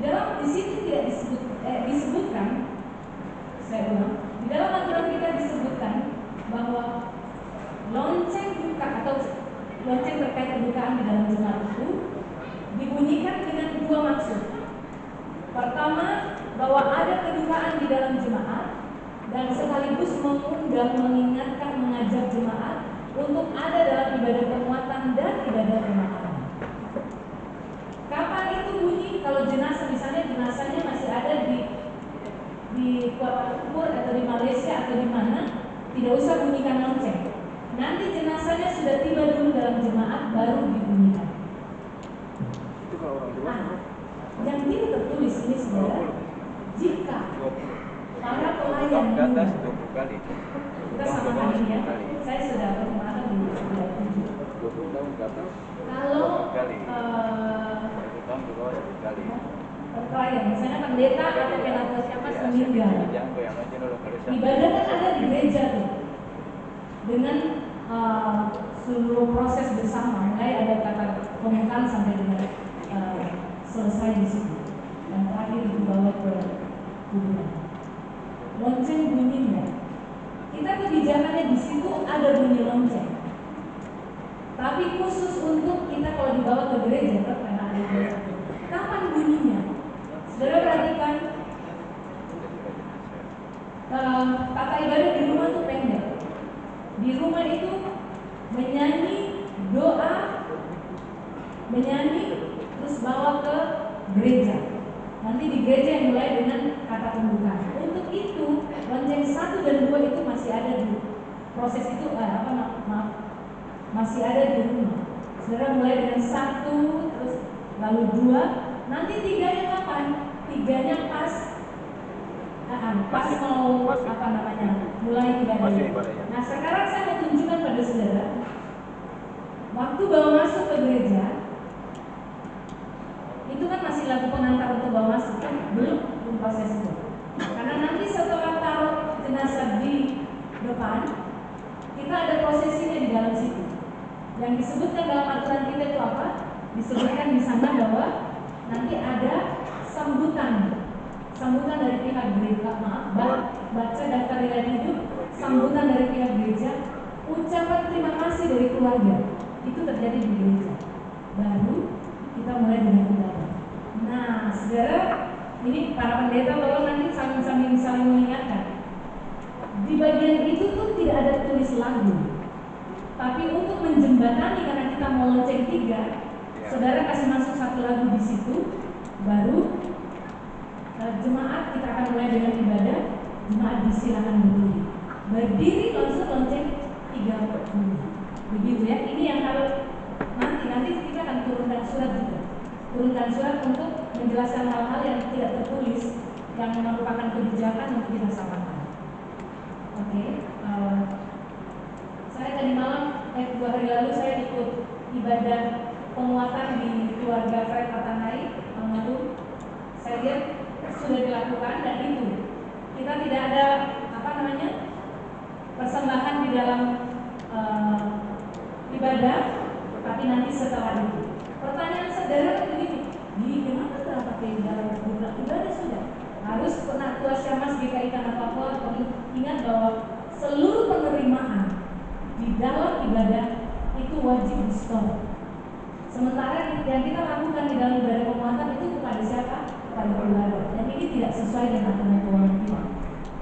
tidak? Di situ tidak disebutkan. Saya ulang. Di dalam aturan kita disebutkan bahwa lonceng buka atau lonceng terkait kedukaan di dalam jemaat itu dibunyikan dengan 2 maksud. Pertama, bahwa ada kedukaan di dalam jemaat dan sekaligus mengundang, mengingatkan, mengajak jemaat untuk ada dalam ibadah penguatan dan ibadah pemakaman. Kapan itu bunyi? Kalau jenazah, misalnya jenazahnya masih ada di Kuala Lumpur atau di Malaysia atau di mana, tidak usah bunyikan lonceng. Nanti jenazahnya sudah tiba dulu dalam jemaat, baru dibunyikan. Yang tidak tertulis ini saudara, jika para pelayan meninggal, kita sama ini ya, saya sudah berpengalaman di 20 tahun ke atas. Kalau pelayan, misalnya pendeta atau penatua siapa meninggal, ibadah kan ada di gereja tuh, dengan seluruh proses bersama, mulai ada kata pembukaan sampai dengan selesai di situ, dan terakhir dibawa ke kuburan. Lonceng bunyinya, kita kebijakannya di situ ada bunyi lonceng. Tapi khusus untuk kita kalau dibawa ke gereja, karena ada gereja. Kapan bunyinya? Saudara perhatikan, tata ibadah di rumah itu pendek. Di rumah itu menyanyi, doa, menyanyi, terus bawa ke gereja. Nanti di gereja yang mulai dengan kata pembukaan. Untuk itu, lonceng 1 dan 2 itu masih ada di proses itu, masih ada di rumah. Saudara mulai dengan 1, terus lalu 2, nanti 3-nya kapan? 3-nya pas mau mulai ibadahnya. Nah, sekarang saya mau tunjukkan pada saudara, waktu bawa masuk ke gereja, itu kan masih lagu pengantar untuk bawa masuk, kan belum proses itu. Karena nanti setelah taruh jenazah di depan, kita ada prosesinya di dalam situ. Yang disebutkan dalam aturan kita itu apa? Disebutkan di sana bahwa nanti ada sambutan dari pihak gereja, baca daftar riwayat hidup, sambutan dari pihak gereja, ucapan terima kasih dari keluarga. Itu terjadi di gereja. Baru kita mulai dengan ibadah. Nah, saudara, ini para pendeta tolong nanti saling mengingatkan. Di bagian itu tuh tidak ada tulis lagu. Tapi untuk menjembatani, karena kita mau lonceng 3, saudara kasih masuk 1 lagu di situ, baru jemaat kita akan mulai dengan ibadah. Jemaat disilakan berdiri langsung lonceng 30. Begitu ya. Ini yang harus nanti kita akan turunkan surat juga. Turunkan surat untuk menjelaskan hal-hal yang tidak tertulis, yang merupakan kebijakan untuk kita samakan. Oke. Saya tadi malam 2 hari lalu saya ikut ibadah penguatan di keluarga Fred Patanai, almarhum. Saya lihat sudah dilakukan, dan itu kita tidak ada persembahan di dalam ibadah, tapi nanti setelah itu. Pertanyaan saudara begini, gimana cara pakai dalam ibadah sudah? Harus Penatua Syamas GKI Tanah Papua ingat bahwa seluruh penerimaan di dalam ibadah itu wajib di-store. Sementara yang kita lakukan di dalam ibadah penguatan itu kepada siapa? Kepada keluarga. Dan ini tidak sesuai dengan aturan keuangan kita.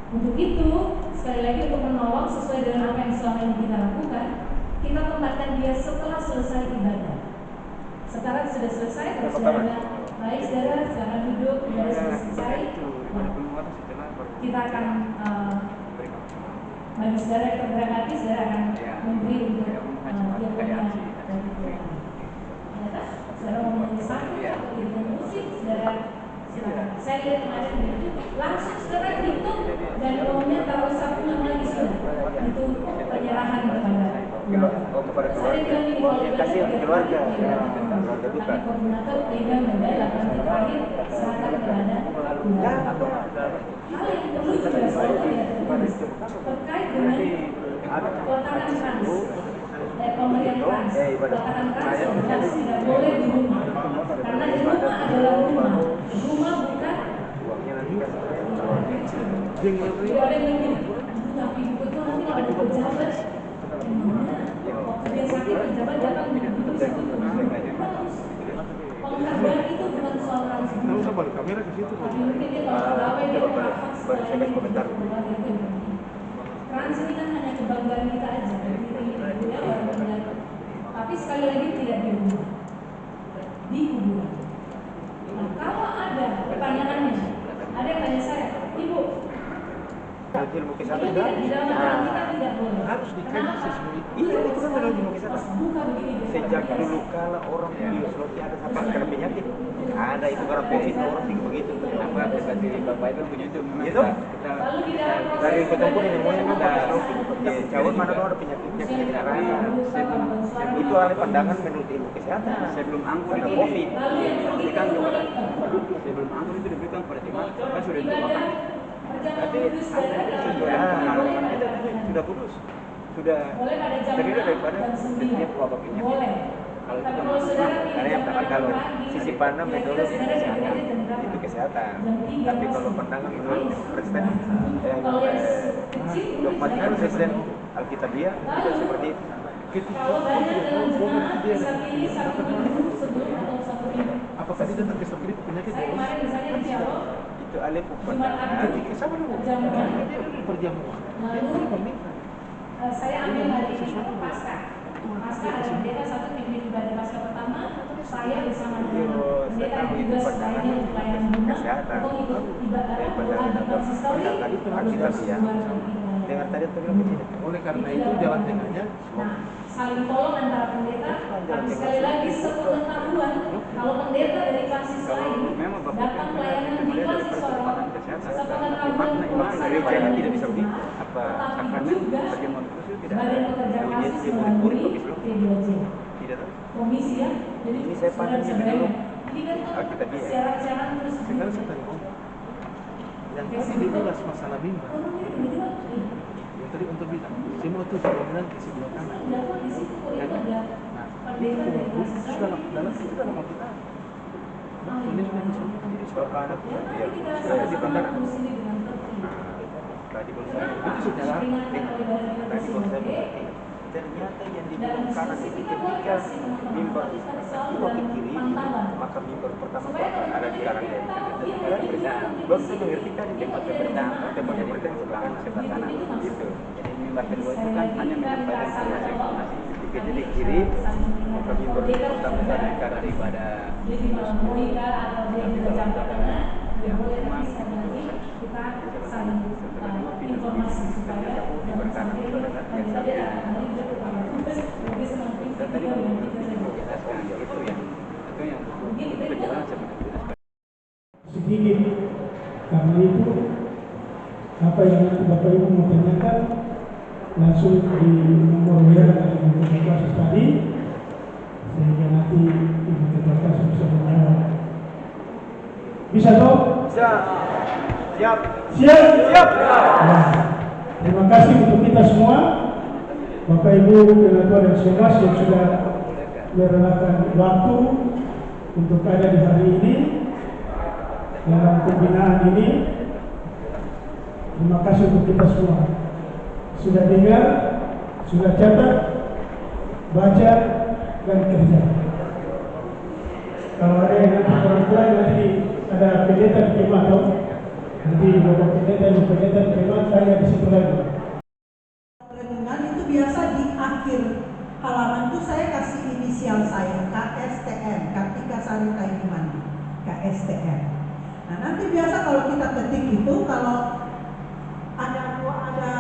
Untuk itu, sekali lagi untuk menolong sesuai dengan apa yang selama ini kita lakukan, kita tempatkan dia setelah selesai ibadah. Sekarang sudah selesai, terus saudara baik, saudara silakan duduk, ibadah sudah selesai. Kita akan bagi saudara yang tergerak hati, saudara akan memberi untuk diakonia dari Tuhan. Saudara mau menyanyi satu atau dengan musik, saudara silakan. Saya lihat kemarin di langsung saudara hitung dan uangnya taruh 1 lagi sudah. Itu penyerahan kepada saya bilang ini kalau kasih keluarga, tapi koordinator pegang mendadak nanti terakhir serahkan kepada keluarga. Hal yang perlu juga selalu tidak tertulis terkait dengan peletakan trans, pemberian trans, peletakan trans jelas tidak boleh di rumah, karena di rumah adalah rumah bukan. Tidak ada yang begini, tapi betul nanti kalau ada pejabat, waktu dia sakit pejabat datang begitu situ. Penghargaan itu bukan soal trans. Balik kamera ke situ. Tapi mungkin dia kalau pegawai dia berhak setelah ini komentar. Trans ini kan hanya kebanggaan kita aja, diri ya orang benar. Tapi sekali lagi tidak di rumah, di kuburan. Nah, kalau ada pertanyaannya, ada yang tanya saya, Ibu, ilmu kesehatan di dalam aturan kita tidak boleh. harus dikasih sesuai. Iya, itu kan dalam ilmu kesehatan. Sejak dulu kala orang di Sulawesi ada apa kena penyakit, ada itu karena COVID orang tinggi begitu. Apa kita di Bible punya itu? Gitu. Lalu di dalam proses Dari ketemu ini semuanya kan ada jauh mana tuh ada penyakitnya itu alih pandangan menurut ilmu kesehatan. Sebelum anggur itu COVID, diberikan sebelum anggur itu diberikan pada jemaat kan sudah dituakan. Jadi pengalaman kita sudah putus. sudah Boleh pada jam terdiri 6 daripada jam 9. setiap wabah penyakit. Boleh. Kalau Tapi itu kalau saudara karena tidak yang jam kalau 6 pagi, sisi pandang kira-kira metode saudara kesehatan jam berapa? itu kesehatan. Jam 3 Tapi kalau masuk. pandangan menurut Kristen Kalau yang kecil dogmatik jam Kristen 9. Alkitabiah itu seperti itu. Kalau banyak dalam jemaat bisa pilih 1 minggu sebelum atau 1 minggu. Apakah dia datang ke sakit penyakit Saya kemarin misalnya di Jawa, itu alih Jumat pandangan. Agung, siapa dulu? perjamuan. Perjamuan. Lalu saya ambil hari ini Paskah. Paskah ada pendeta satu pimpin ibadah Paskah pertama, saya bersama dengan pendeta yang tugas lainnya untuk pelayanan bunga, atau ikut ibadah doa di konsistori, lalu terus keluar dari Dengar tadi itu bilang begini. Oleh karena itu jalan tengahnya Nah, saling tolong antara pendeta, tapi sekali lagi sepengetahuan kalau pendeta dari klasis lain datang pelayanan di klasis orang, sepengetahuan Gereja yang tidak bisa begitu. Apa tetapi sakramen juga perjamuan khusus tidak ada. badan pekerja Jadi klasis dia murid-murid melalui begitu. P2J Tidak tahu. komisi ya, jadi Ini saya saudara pandang bisa ini bayangkan. dulu. Ini kan Alkitabiah. siaran-siaran terus sekarang saya tanya, yang tadi diulas masalah mimbar, yang tadi untuk bilang, semua itu bangunan di sebelah kanan. di situ kok itu ada Nah, pendeta dari klasis itu dalam Alkitab. Ini sudah disebutkan jadi Sebab anak Ya, dia mari kita saya di sama-sama bandara. terus ini dengan tertib. Tadi baru saya itu sejarah. Peringatkan oleh badan tadi baru saya mengerti. Ternyata yang di dalam belakang kanan diskusi itu kita boleh ketika kasih teman-teman mimbar tapi kan selalu itu ke dalam kiri, pantauan. maka mimbar pertama Supaya itu ada di kanan dia. teman-teman Ada pemberitaan. Belum saya mengerti tadi tempat pemberitaan, tempat pemberitaan sebelah kanan, sebelah kanan. Gitu. Jadi mimbar kedua itu kan hanya menyampaikan informasi. Jadi di kiri, maka mimbar pertama itu ada di kanan ibadah. Jadi di malam Moika atau di jam tengah, Ya, boleh memang nanti sekali lagi kita saling informasi supaya jangan sampai nanti tadi ada ahli juga kepala tugas lebih senang Dan tadi kita mau kita saja. menjelaskan itu yang buku berjalan sebenarnya. Sedikit karena itu apa yang nanti Bapak Ibu mau tanyakan langsung di nomor WA dari Ibu Ketua Kasus tadi sehingga nanti Ibu Ketua Kasus bisa menjawab. Bisa dong? Bisa. Siap. Siap? Siap. Nah, terima kasih untuk kita semua Bapak Ibu Ketua dan Semas yang sudah merelakan waktu untuk ada di hari ini dalam pembinaan ini. Terima kasih untuk kita semua. Sudah dengar, sudah catat, baca, dan kerja. Kalau ada yang nanti orang-orang nanti ada pendeta di kemah, nanti bapak pendeta di kemah, saya di situ lagi. Renungan itu biasa di akhir halaman tuh saya kasih inisial saya KSTM, Kartika Sari Taimandi, KSTM. Nah nanti biasa kalau kita ketik itu kalau ada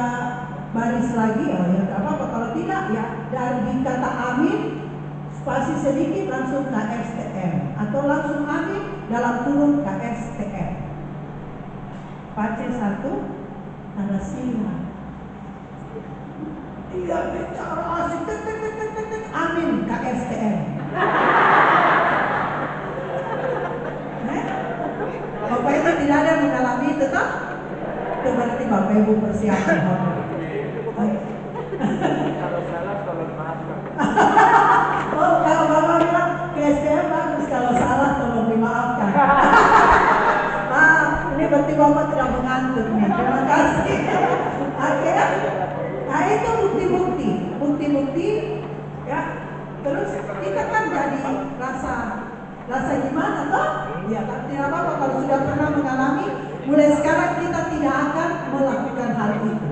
baris lagi ya nggak apa-apa, kalau tidak ya dari kata amin spasi sedikit langsung KSTM atau langsung amin dalam kurung KSTM. Pace 1 tanda silang. Iya bicara asik tek amin KSTM. Bapak Ibu tidak ada yang mengalami itu toh? Itu berarti Bapak Ibu persiapan. Kalau salah tolong maafkan. Oh kalau Bapak bilang KSTM bagus, kalau salah tolong dimaafkan. Ini berarti Bapak tidak mengantuk nih. Terima kasih. Oke. Nah itu bukti-bukti ya. Terus kita kan jadi rasa gimana toh? Ya kan tidak apa-apa kalau sudah pernah mengalami. Mulai sekarang kita tidak akan melakukan hal itu.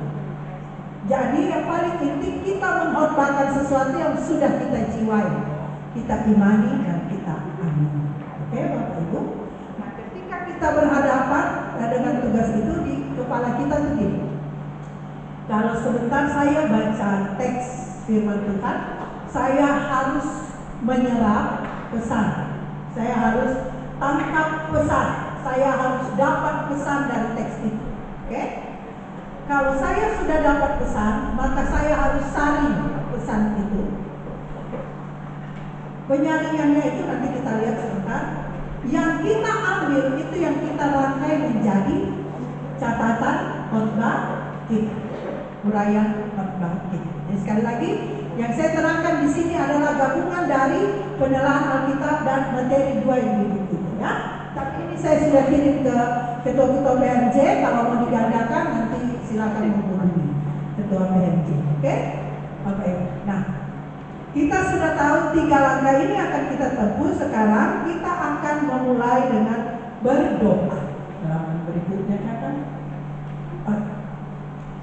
Jadi yang paling penting kita menghormatkan sesuatu yang sudah kita jiwai, kita imani dan kita amini. Oke Bapak Ibu. Nah ketika kita berhadapan dengan tugas itu di kepala kita tuh gini. Kalau sebentar saya baca teks firman Tuhan, saya harus menyerap pesan. Saya harus tangkap pesan. Saya harus dapat pesan dari teks itu. Oke? Kalau saya sudah dapat pesan, maka saya harus saring pesan itu. Penyaringannya itu nanti kita lihat sebentar. Yang kita ambil itu yang kita rangkai menjadi catatan khotbah kita. Uraian khotbah kita. Jadi sekali lagi, yang saya terangkan di sini adalah gabungan dari penelaahan Alkitab dan materi 2 yang itu ya. Tapi ini saya sudah kirim ke ketua-ketua PMJ, kalau mau digandakan nanti silakan menghubungi ketua PMJ. Oke? Oke. Nah, kita sudah tahu 3 langkah ini akan kita tempuh. Sekarang kita akan memulai dengan berdoa. Halaman berikutnya kan?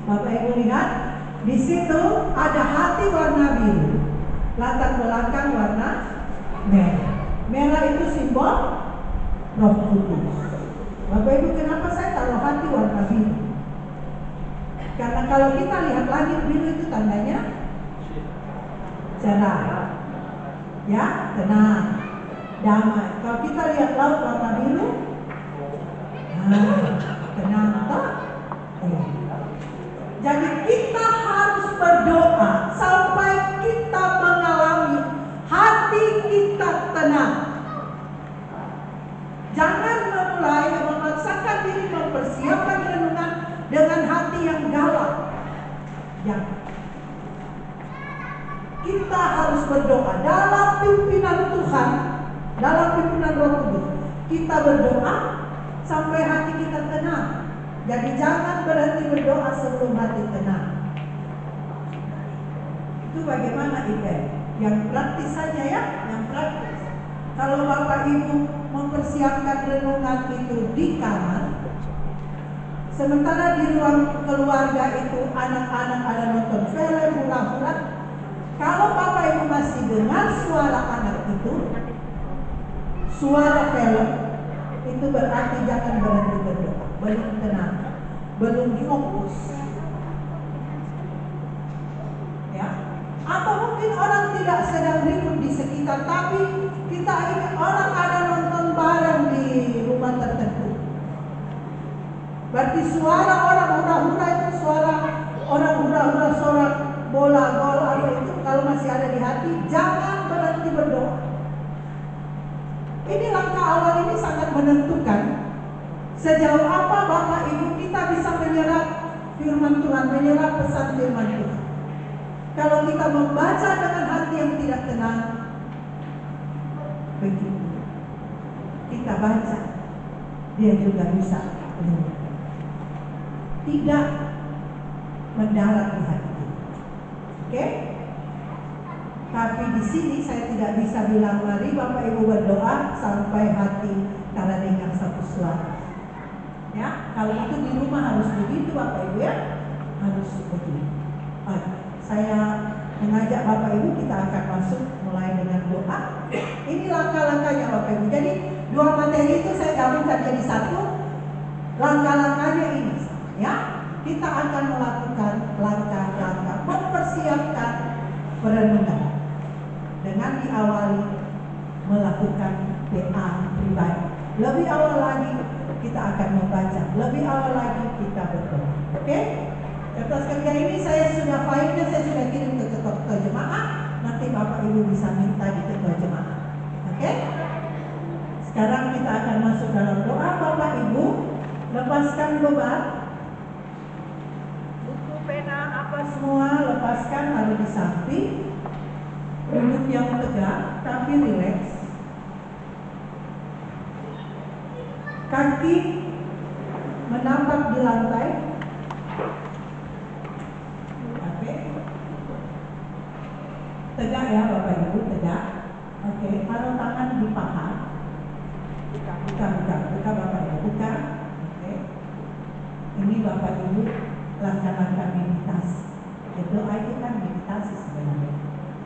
Bapak Ibu lihat, di situ ada hati warna biru, latar belakang warna merah. Merah itu simbol Roh Kudus. Bapak Ibu, kenapa saya taruh hati warna biru? Karena kalau kita lihat langit biru itu tandanya cerah, ya, tenang, damai. Kalau kita lihat laut warna biru, tenang, toh? Jadi kita harus berdoa sampai kita mengalami hati kita tenang. Jangan memulai memaksakan diri mempersiapkan renungan dengan hati yang galak. Jangan. Kita harus berdoa dalam pimpinan Tuhan, dalam pimpinan Roh Kudus. Kita berdoa sampai hati kita tenang. Jadi jangan berhenti berdoa sebelum hati tenang. Itu bagaimana event? Yang praktis saja ya, yang praktis. Kalau Bapak Ibu mempersiapkan renungan itu di kamar, sementara di ruang keluarga itu anak-anak ada nonton film, hura-hura. Kalau Bapak Ibu masih dengar suara anak itu, suara film, itu berarti jangan berhenti berdoa. Belum tenang, belum fokus, ya. Atau mungkin orang tidak sedang ribut di sekitar, tapi kita ini orang ada nonton bareng di rumah tertentu. Berarti suara orang hura-hura itu suara orang hura-hura, suara bola gol apa itu, kalau masih ada di hati, jangan berhenti berdoa. Ini langkah awal ini sangat menentukan sejauh apa Bapak Ibu kita bisa menyerap firman Tuhan, menyerap pesan firman Tuhan. Kalau kita membaca dengan hati yang tidak tenang, begitu kita baca, dia juga bisa tidak mendarat di hati kita. Oke? Tapi di sini saya tidak bisa bilang mari Bapak Ibu berdoa sampai hati karena dengar satu suara. Ya, kalau itu di rumah harus begitu Bapak Ibu ya, harus begitu. Saya mengajak Bapak Ibu kita akan masuk mulai dengan doa. Ini langkah-langkahnya Bapak Ibu. Jadi 2 materi itu saya gabungkan jadi satu. Langkah-langkahnya ini, ya. Kita akan melakukan langkah-langkah mempersiapkan perenungan dengan diawali melakukan PA pribadi. Lebih awal lagi kita akan membaca, lebih awal lagi kita berdoa. Oke? Kertas kerja ini saya sudah filenya, saya sudah kirim ke ketua jemaah. Nanti Bapak Ibu bisa minta di ketua jemaah. Oke? Sekarang kita akan masuk dalam doa. Bapak Ibu lepaskan beban, buku, pena, apa semua lepaskan, taruh di samping. Duduk yang tegak tapi rileks. Kaki menapak di lantai. Oke. Tegak ya Bapak Ibu, tegak. Oke, taruh tangan di paha. Buka Bapak Ibu, buka. Oke. Ini Bapak Ibu langkah-langkah meditasi. Doa itu kan meditasi sebenarnya.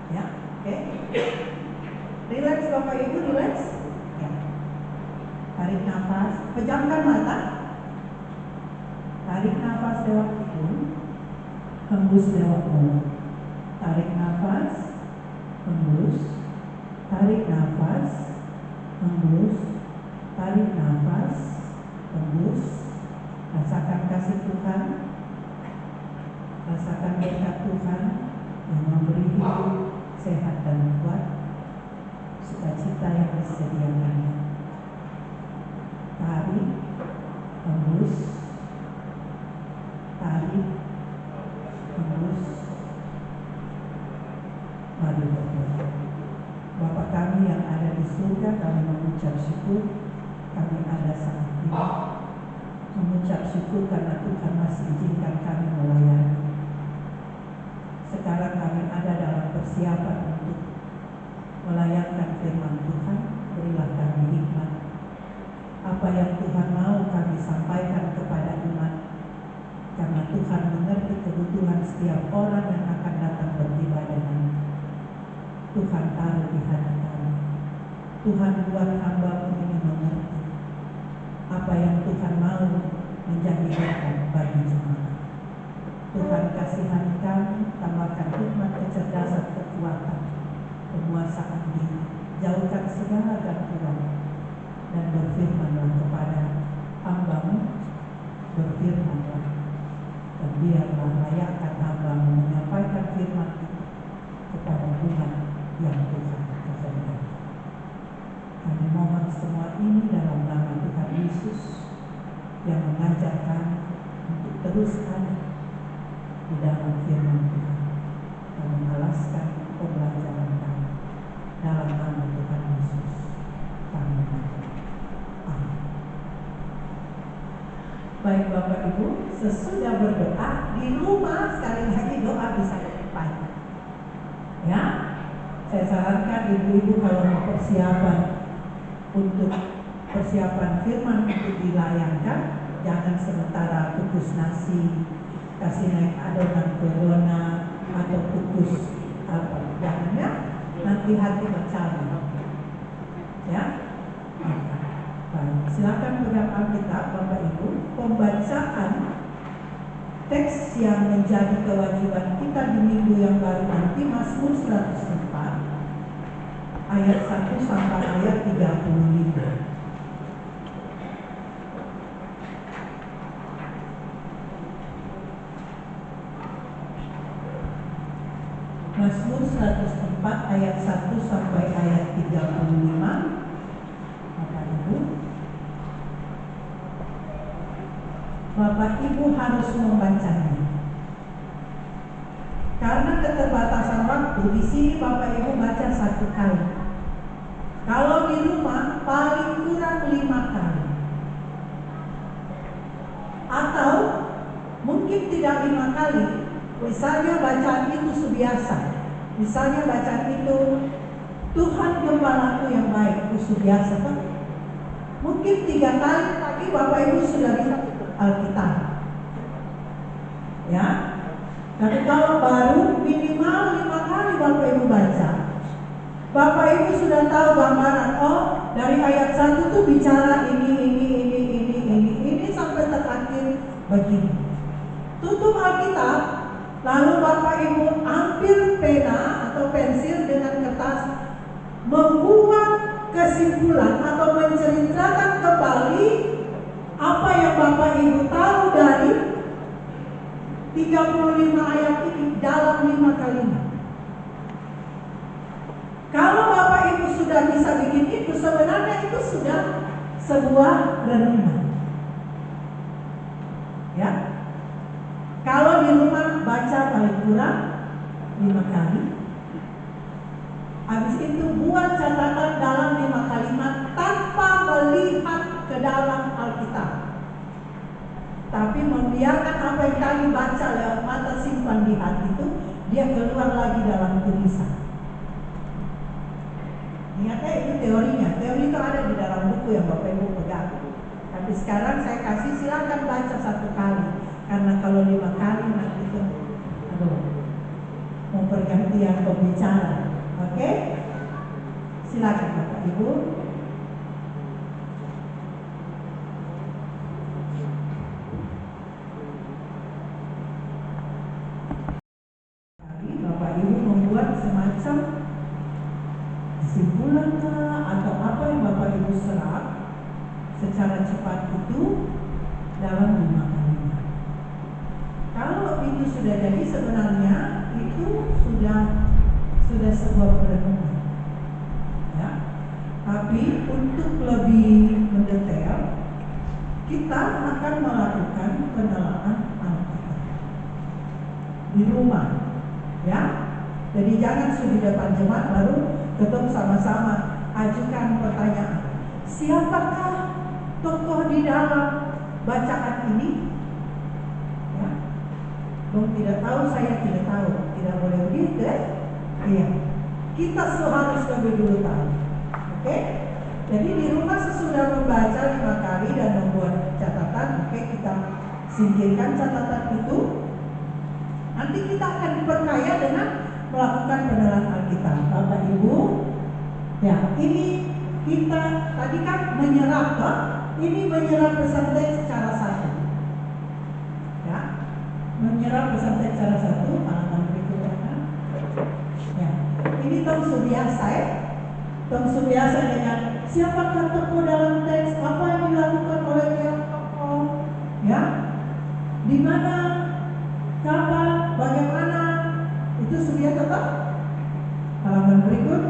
Ya, oke. Relax Bapak Ibu, relax. Ya. Tarik nafas, pejamkan mata. Tarik nafas lewat hidung, hembus lewat mulut. Tarik nafas, hembus. Tarik nafas, hembus. Tarik nafas, hembus. Rasakan kasih Tuhan. Rasakan berkat Tuhan yang memberi hidup sehat dan kuat, sukacita yang disediakannya. Tarik, hembus, tarik, hembus, kami yang ada di surga, kami mengucap syukur kami ada saat ini. Mengucap syukur karena Tuhan masih izinkan kami melayani. Sekarang kami ada dalam persiapan untuk melayangkan firman Tuhan. Berilah kami hikmat. Apa yang Tuhan mau kami sampaikan kepada umat, karena Tuhan mengerti kebutuhan setiap orang yang akan datang beribadah nanti. Tuhan taruh di hati kami. Tuhan buat hamba ini mengerti apa yang Tuhan mau menjadi berkat bagi jemaat. Tuhan kasihani kami, tambahkan hikmat, kecerdasan, kekuatan, penguasaan diri, jauhkan segala gangguan, dan berfirmanlah kepada hamba-Mu, berfirmanlah, dan biarlah layakkan hamba-Mu menyampaikan firman itu kepada umat yang Tuhan kehendaki. Kami mohon semua ini dalam nama Tuhan Yesus yang mengajar kami untuk terus ada di dalam firman Tuhan dan mengalaskan pembelajaran kami. Dalam nama Tuhan Yesus kami mohon. Amin. Baik Bapak Ibu, sesudah berdoa di rumah, sekali lagi doa bisa lebih banyak. Ya, saya sarankan ibu-ibu kalau mau persiapan firman untuk dilayangkan, jangan sementara kukus nasi, kasih naik adonan corona atau kukus apa, jangan ya, nanti hati bercabang. Ya, baik. Silakan pegang Alkitab Bapak Ibu. Pembacaan teks yang menjadi kewajiban kita di minggu yang baru nanti Mazmur 104 ayat 1 sampai ayat 35. Mazmur 104 ayat 1 sampai ayat 35. Bapak Ibu, Bapak Ibu harus membacanya. Karena keterbatasan waktu, di sini Bapak Ibu baca 1 kali. Kalau di rumah paling kurang 5 kali. Atau mungkin tidak 5 kali. Misalnya bacaan itu subiasa. Misalnya bacaan itu Tuhan Gembalaku yang baik, itu subiasa Pak. Mungkin 3 kali lagi Bapak Ibu sudah bisa Alkitab. Ya. Tapi kalau baru minimal 5 kali Bapak Ibu baca. Bapak Ibu sudah tahu gambaran, oh dari ayat 1 tuh bicara ini sampai terakhir begini. Tutup Alkitab, lalu Bapak Ibu ambil pena atau pensil dengan kertas, membuat kesimpulan atau menceritakan kembali apa yang Bapak Ibu tahu dari 35 ayat ini dalam 5 kalimat. Kalau Bapak Ibu sudah bisa bikin itu, sebenarnya itu sudah sebuah renungan. Ya. Kalau di rumah baca paling kurang 5 kali. Habis itu buat catatan dalam 5 kalimat tanpa melihat ke dalam Alkitab. Tapi membiarkan apa yang kami baca lewat mata simpan di hati itu, dia keluar lagi dalam tulisan. Ingatnya itu teorinya. Teori itu ada di dalam buku yang Bapak Ibu pegang. Tapi sekarang saya kasih silakan baca 1 kali. Karena kalau 5 kali nanti itu mau pergantian pembicara. Oke? Silakan Bapak Ibu. Bapak Ibu membuat semacam kesimpulan atau apa yang Bapak Ibu serap secara cepat itu dalam 5 kalimat. Kalau itu sudah jadi, sebenarnya itu sudah sebuah perenungan. Ya. Tapi untuk lebih mendetail, kita akan melakukan penelaahan Alkitab di rumah. Ya. Jadi jangan sudah depan jemaat baru Ketemu sama-sama ajukan pertanyaan. Siapakah tokoh di dalam bacaan ini? Ya. Dong tidak tahu, saya tidak tahu. Tidak boleh begitu, Iya. Kita harus lebih dulu tahu. Oke? Jadi di rumah sesudah membaca 5 kali dan membuat catatan, oke, kita singkirkan catatan itu. Nanti kita akan diperkaya dengan melakukan penerapan Alkitab. Bapak Ibu, ya ini kita tadi kan menyerap, ini menyerap pesan teks secara satu. Ya, menyerap pesan teks secara satu. Halaman berikutnya. Ya, ini Tom Subiasa ya. Tom Subiasa dengan siapakah tokoh dalam teks, apa yang dilakukan oleh tiap tokoh, ya, di mana, kapan, bagaimana, itu Subiasa tetap. Halaman berikut.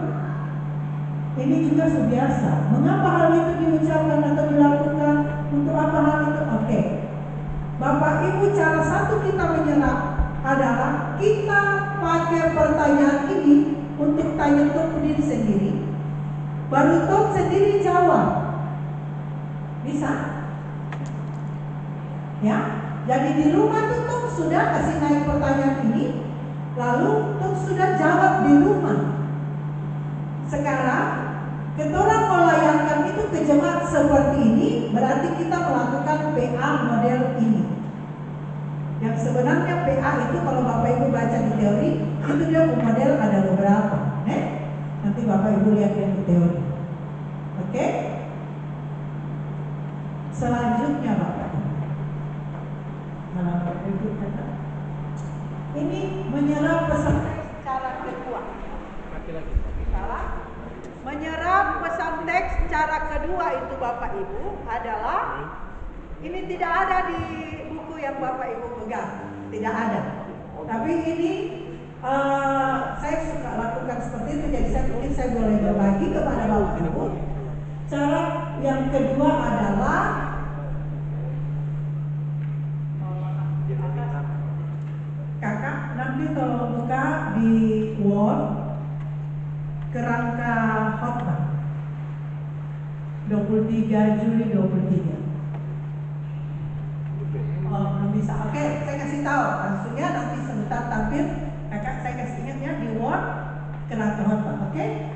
Ini juga Subiasa. Mengapa hal itu diucapkan atau dilakukan? Untuk apa hal itu? Oke. Bapak Ibu, cara satu kita menyerap adalah kita pakai pertanyaan ini untuk tanya untuk diri sendiri. Baru Tom sendiri jawab. Bisa? Ya. Jadi di rumah tuh Tom sudah kasih naik pertanyaan ini, lalu Tom sudah jawab di rumah. Sekarang ketorang melayangkan itu ke jemaat seperti ini, berarti kita melakukan PA model ini. Yang sebenarnya PA itu kalau Bapak Ibu baca di teori, itu dia model ada beberapa. Nanti Bapak Ibu lihat di teori. Oke? Selanjutnya Bapak Ibu. Halaman berikutnya. Ini menyerap pesan teks cara kedua. Salah? Menyerap pesan teks cara kedua itu Bapak Ibu adalah, ini tidak ada di buku yang Bapak Ibu pegang, tidak ada. Tapi ini saya suka lakukan seperti itu, jadi saya mungkin saya boleh berbagi kepada Bapak Ibu. Cara yang kedua adalah Kakak nanti tolong buka di Word kerangka khotbah 23 Juli 23. Oh, belum bisa. Oke, saya kasih tahu. Langsungnya nanti sebentar tampil. Kakak saya kasih ingatnya di Word kerangka khotbah. Oke.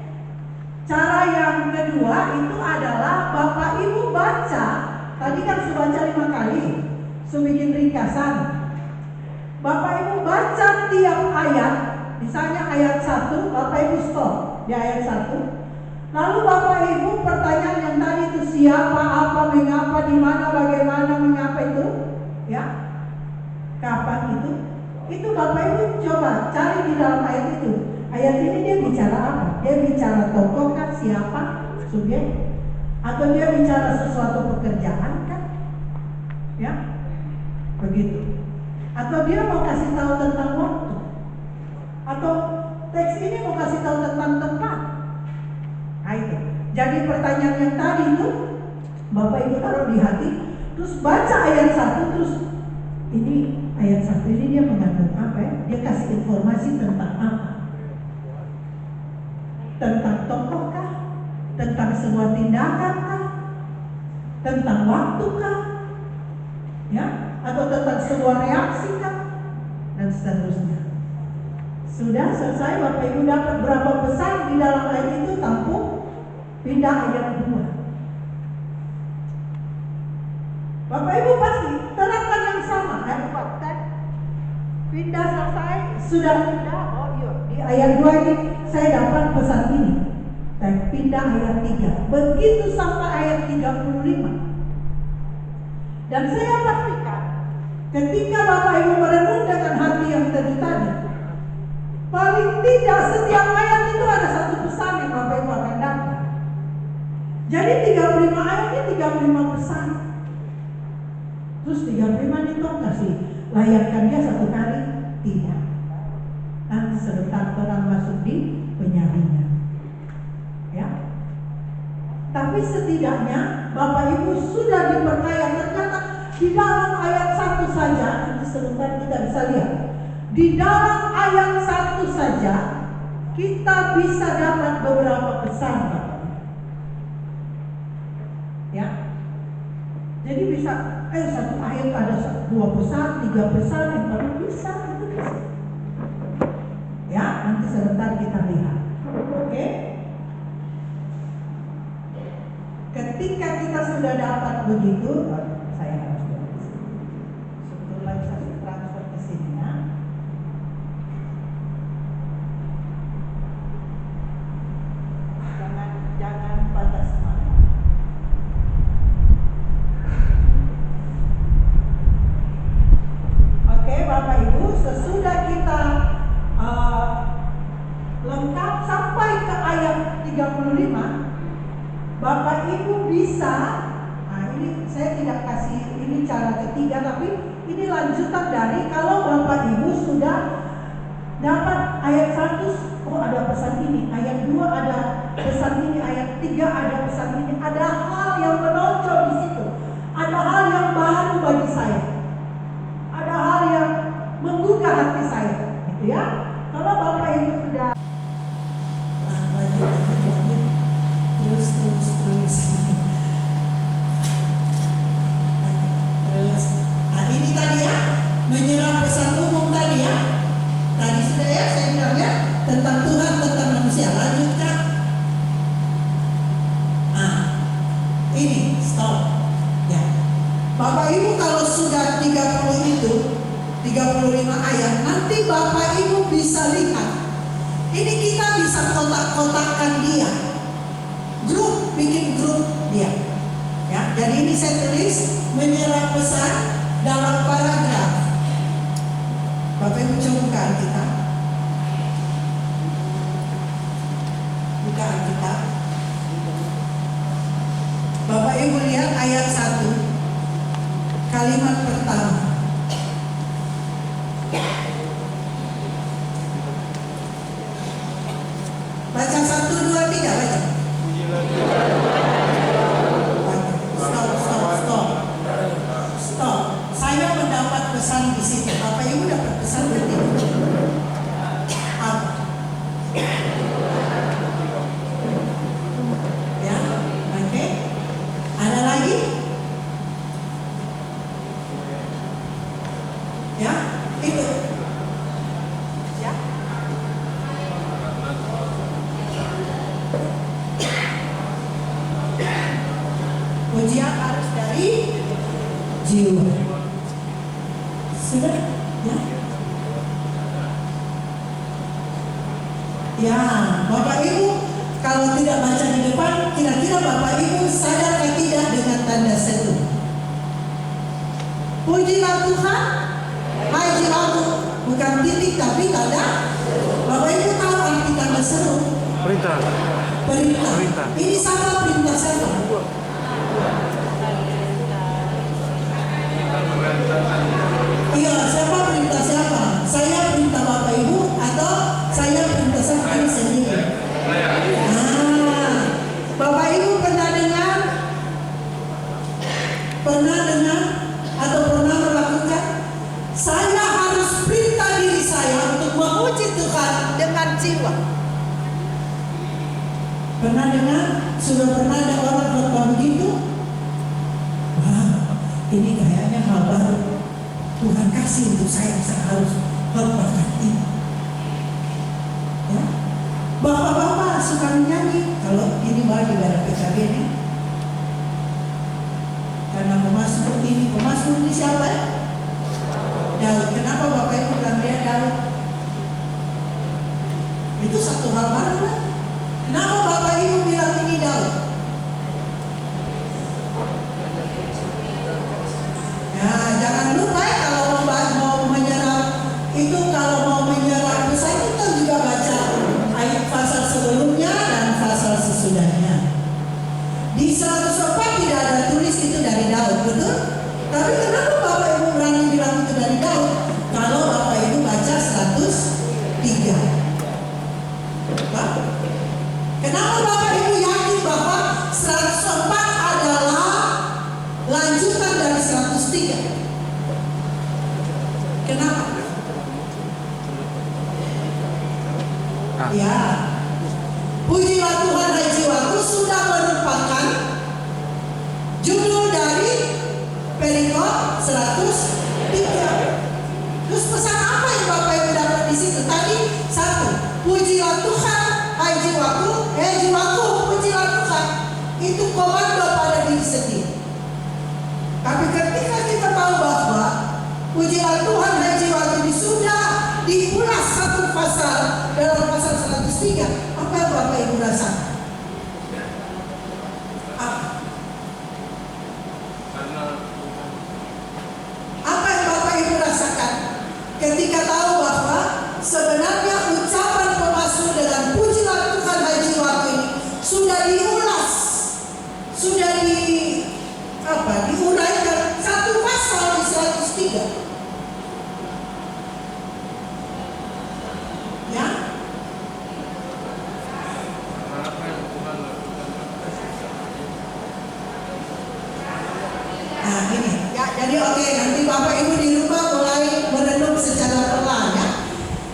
Cara yang kedua itu adalah Bapak Ibu baca. Tadi kan sudah baca 5 kali. Sudah bikin ringkasan. Bapak Ibu baca tiap ayat. Misalnya ayat 1, Bapak Ibu stop di ayat 1. Lalu Bapak Ibu pertanyaan yang tadi itu siapa, apa, mengapa, di mana, bagaimana, mengapa itu, ya, kapan itu Bapak Ibu coba cari di dalam ayat itu. Ayat ini dia bicara apa? Dia bicara tokoh kan, siapa, subjek, atau dia bicara sesuatu pekerjaan kan, ya, begitu. Atau dia mau kasih tahu tentang waktu, atau teks ini mau kasih tahu tentang tempat. Nah itu. Jadi pertanyaan yang tadi itu Bapak Ibu taruh di hati, terus baca ayat 1, terus ini ayat 1 ini dia mengandung apa ya? Dia kasih informasi tentang apa? Tentang tokoh kah? Tentang sebuah tindakan kah? Tentang waktu kah? Ya? Atau tentang sebuah reaksi kah? Dan seterusnya. Sudah selesai, Bapak Ibu dapat berapa pesan di dalam ayat itu, tampung, pindah ayat 2. Bapak Ibu pasti terangkan yang sama, pindah selesai, sudah pindah, oh iya, di ayat 2 ini saya dapat pesan ini, dan pindah ayat 3, begitu sampai ayat 35. Dan saya pastikan ketika Bapak Ibu merenung dengan hati yang teduh tadi, paling tidak setiap ayat itu ada satu pesan yang Bapak Ibu akan dapat. Jadi 35 ayat ini 35 pesan. Terus 35 itu kasih layarkan dia satu kali, tidak. Nanti sebentar orang masuk di penyaringan. Ya. Tapi setidaknya Bapak Ibu sudah diperkaya. Ternyata di dalam ayat 1 saja, nanti sebentar kita bisa lihat. Di dalam ayat 1 saja kita bisa dapat beberapa pesan, Bapak. Ya. Jadi bisa, satu ayat ada 2 pesan, 3 pesan, yang baru bisa, itu bisa. Ya, nanti sebentar kita lihat. Oke? Ketika kita sudah dapat begitu, saya harus ke sini. Sebetulnya saya transfer ke sini ya. Jangan pada semangat. Oke, Bapak Ibu, sesudah kita lengkap sampai ke ayat 35, Bapak Ibu bisa, ini saya tidak kasih ini cara ketiga, tapi ini lanjutan dari kalau Bapak Ibu sudah dapat ayat 1, oh ada pesan ini, ayat 2 ada pesan ini, ayat 3 ada pesan ini, ada hal yang menonjol di situ, ada hal yang baru bagi saya, ada hal yang menggugah hati saya, gitu ya. Kalau Bapak Ibu sudah terus, ini tadi ya, menyerap pesan umum tadi ya. Tadi sudah ya saya bilang ya, tentang Tuhan, tentang manusia. Lanjutkan. Ini stop. Ya. Bapak Ibu kalau sudah 30 itu, 35 ayat, nanti Bapak Ibu bisa lihat. Ini kita bisa kotak-kotakkan dia. Grup, bikin grup dia. Ya, jadi ini saya tulis menyerap pesan dalam paragraf. Bapak Ibu coba buka Alkitab. Buka Alkitab. Bapak Ibu lihat ayat 1, kalimat pertama. Baca 1, 2, 3, baca. Stop. Saya mendapat pesan di situ. Bapak Ibu dapat pesan ketiga. Apa? Ya, oke. Ada lagi? Ya, itu. Ya. Ujian harus dari jiwa. Sudah? Ya. Ya, Bapak Ibu kalau tidak baca di depan, kira-kira Bapak Ibu sadar atau tidak dengan tanda seru? Pujilah Tuhan, haji aku, bukan titik tapi tanda. Bapak Ibu tahu arti tanda seru? Perintah. Perintah. Ini sama perintah siapa? Iya, siapa perintah siapa? Saya perintah Bapak Ibu atau saya perintah saya sendiri? Bapak Ibu pernah dengar atau pernah melakukan? Saya harus perintah diri saya untuk memuji Tuhan dengan jiwa. Pernah dengar? Sudah pernah ada orang berkata begitu? Wah, ini kayaknya hal baru. Tuhan kasih untuk saya harus hormatkan ini. Ya? Bapak-bapak suka menyanyi. Kalau ini bagi pada PKB ini. Karena pemasmur ini siapa ya? Daud. Kenapa Bapak Ibu bilang dia Daud? Itu satu hal baru kan? Kenapa Bapak Ibu bilang ini Daud? Ya, jangan lupa ya kalau mau menyerap itu, kalau mau menyerap pesan kita juga baca ayat pasal sebelumnya dan pasal sesudahnya. Di 104 tidak ada tulis itu dari Daud, betul? Tapi kenapa Bapak Ibu berani bilang itu dari Daud? Kalau Bapak Ibu baca 103. Kenapa Bapak Ibu yakin bahwa 104 adalah lanjutan dari 103? Kenapa? Ya, itu komando pada diri sendiri. Tapi ketika kita tahu bahwa pujian Tuhan dan jiwa ini sudah diulas satu pasal dalam pasal 103, apa yang Bapak Ibu rasakan? Apa yang Bapak Ibu rasakan ketika tahu bahwa sebenarnya ucapan pemasmur dengan pujian Tuhan dan jiwa ini sudah diulas, sudah diuraikan satu pasal di 103. Ya. Nah ini ya, jadi oke, nanti Bapak Ibu di rumah mulai merenung secara perlahan ya.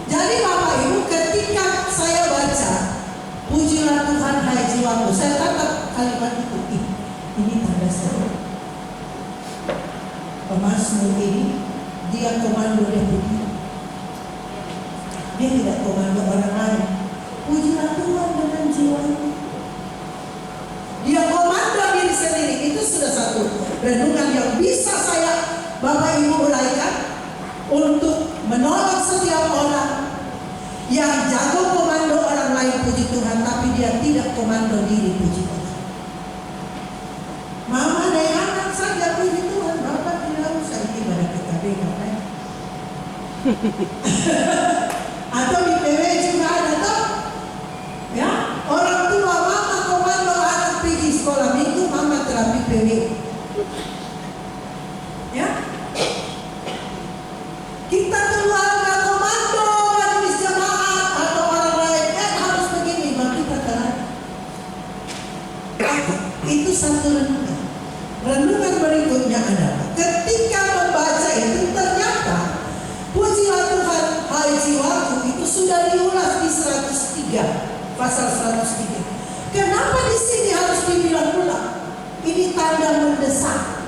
Jadi Bapak Ibu, ketika saya baca pujilah Tuhan hai jiwaku, saya tangkap kalimat itu, ini tanda seru. Pemasmur ini dia komando dia begini. Dia tidak komando orang lain. Pujilah Tuhan dengan jiwaku. Dia komando diri sendiri. Itu sudah satu renungan yang bisa saya Bapak Ibu uraikan untuk menolong setiap orang yang jago komando orang lain puji Tuhan, tapi dia tidak komando diri puji Tuhan. Mama dan anak saja puji Tuhan, Bapak tidak usah ibadah PKB kan? Atau di PW juga ada toh? Ya, orang tua mama komando anak pergi sekolah minggu, mama terapi PW. Ya, kita keluarga komando majelis jemaat atau orang lain harus begini, maka kita telah. Itu satu renungan. Renungan berikutnya adalah ketika membaca itu ternyata pujilah Tuhan hai jiwaku itu sudah diulas di 103, pasal 103. Kenapa di sini harus dibilang ulang? Ini tanda mendesak.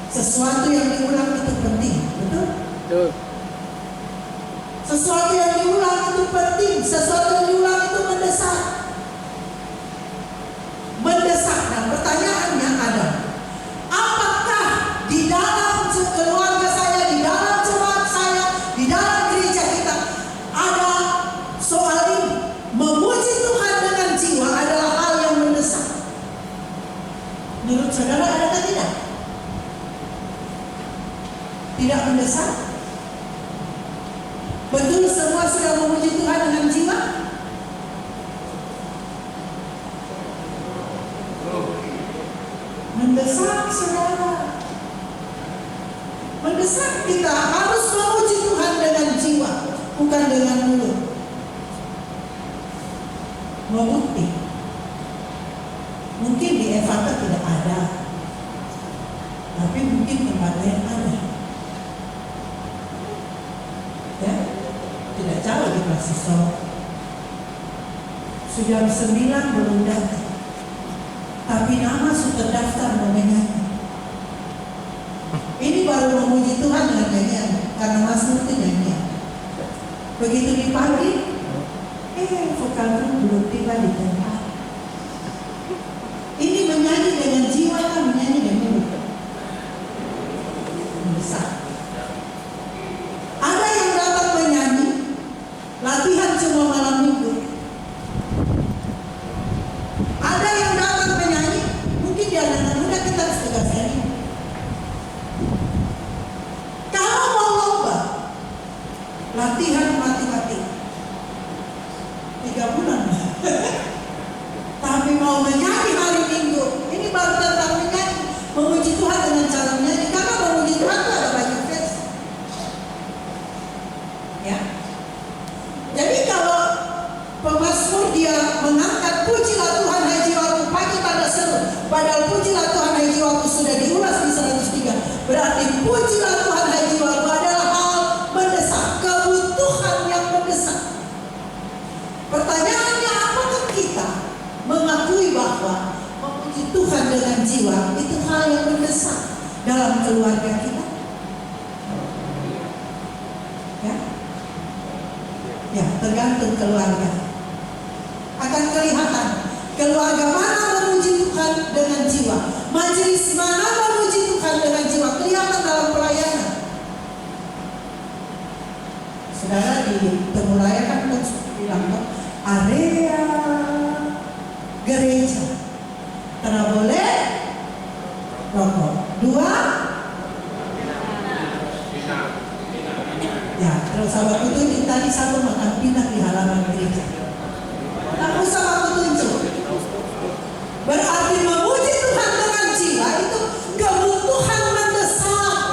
Sesuatu yang diulang itu penting, betul? Betul. Sesuatu yang diulang itu penting, sesuatu yang diulang itu mendesak. Mendesak. Nah, pertanyaannya ada, apakah di dalam keluarga saya, di dalam jemaat saya, di dalam gereja kita ada soal ini? Memuji Tuhan dengan jiwa adalah hal yang mendesak. Menurut saudara ada atau tidak? Tidak mendesak? Betul semua sudah memuji Tuhan dengan jiwa? Mendesak saudara. Mendesak kita harus memuji Tuhan dengan jiwa, bukan dengan mulut. Membukti. Mungkin di Evata tidak ada, tapi mungkin tempat lain ada. Ya, tidak jauh di Pasisol. Sudah 9 belum datang, tapi nama sudah terdaftar mau menyanyi. Ini baru memuji Tuhan dengan nyanyian, karena Mazmur itu nyanyian. Begitu dipanggil, vokal belum tiba di tempat. Ini menyanyi dengan jiwa kan menyanyi dengan mulut. Besar. Ada yang datang menyanyi, latihan cuma malam minggu. Ada yang datang menyanyi, mungkin dia anak muda kita harus tegas ini. Kalau mau lomba, latihan mati-mati 3 bulan. Tapi mau menyanyi hari Minggu, ini baru tentang menyanyi, memuji Tuhan dengan cara menyanyi. Karena memuji Tuhan itu ada banyak versi. Ya. Jadi kalau pemazmur dia mengangkat pujilah Tuhan hai jiwaku, pagi tanda seru, padahal pujilah Tuhan hai jiwaku sudah diulas di 103. Berarti pujilah Tuhan hai jiwaku adalah hal mendesak, kebutuhan yang mendesak. Pertanyaannya, apakah kita mengakui bahwa memuji Tuhan dengan jiwa itu hal yang mendesak dalam keluarga kita? Ya, ya tergantung keluarga. Akan kelihatan keluarga mana Majelis mana memuji Tuhan dengan jiwa, kelihatan dalam pelayanan. Saudara di Temuraya kan bilang area gereja karena boleh rokok. 2 ya, terus sama kutunjuk tadi satu makan pindah di halaman gereja. Tak usah aku tunjuk. Berarti memuji Tuhan dengan jiwa itu kebutuhan mendesak.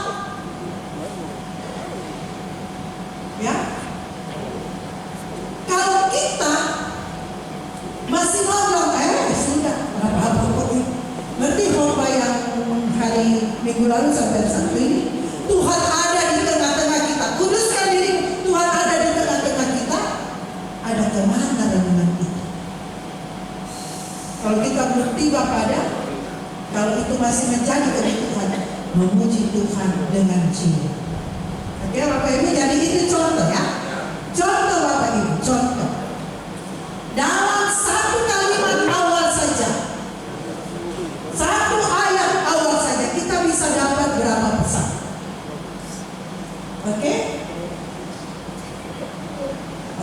Ya, kalau kita masih ngobrol, sudah apa pokoknya. Berarti khotbah yang hari minggu lalu sampai satu ini, Tuhan ada di tengah-tengah kita. Kuduskan diri, Tuhan ada di tengah-tengah kita. Ada kemana renungan kita? Kalau kita belum tiba pada, kalau itu masih menjadi kebutuhan, memuji Tuhan dengan jiwa. Oke, Bapak Ibu, jadi itu contoh ya. Contoh Bapak Ibu, contoh. Dalam satu kalimat awal saja, satu ayat awal saja, kita bisa dapat berapa pesan? Oke?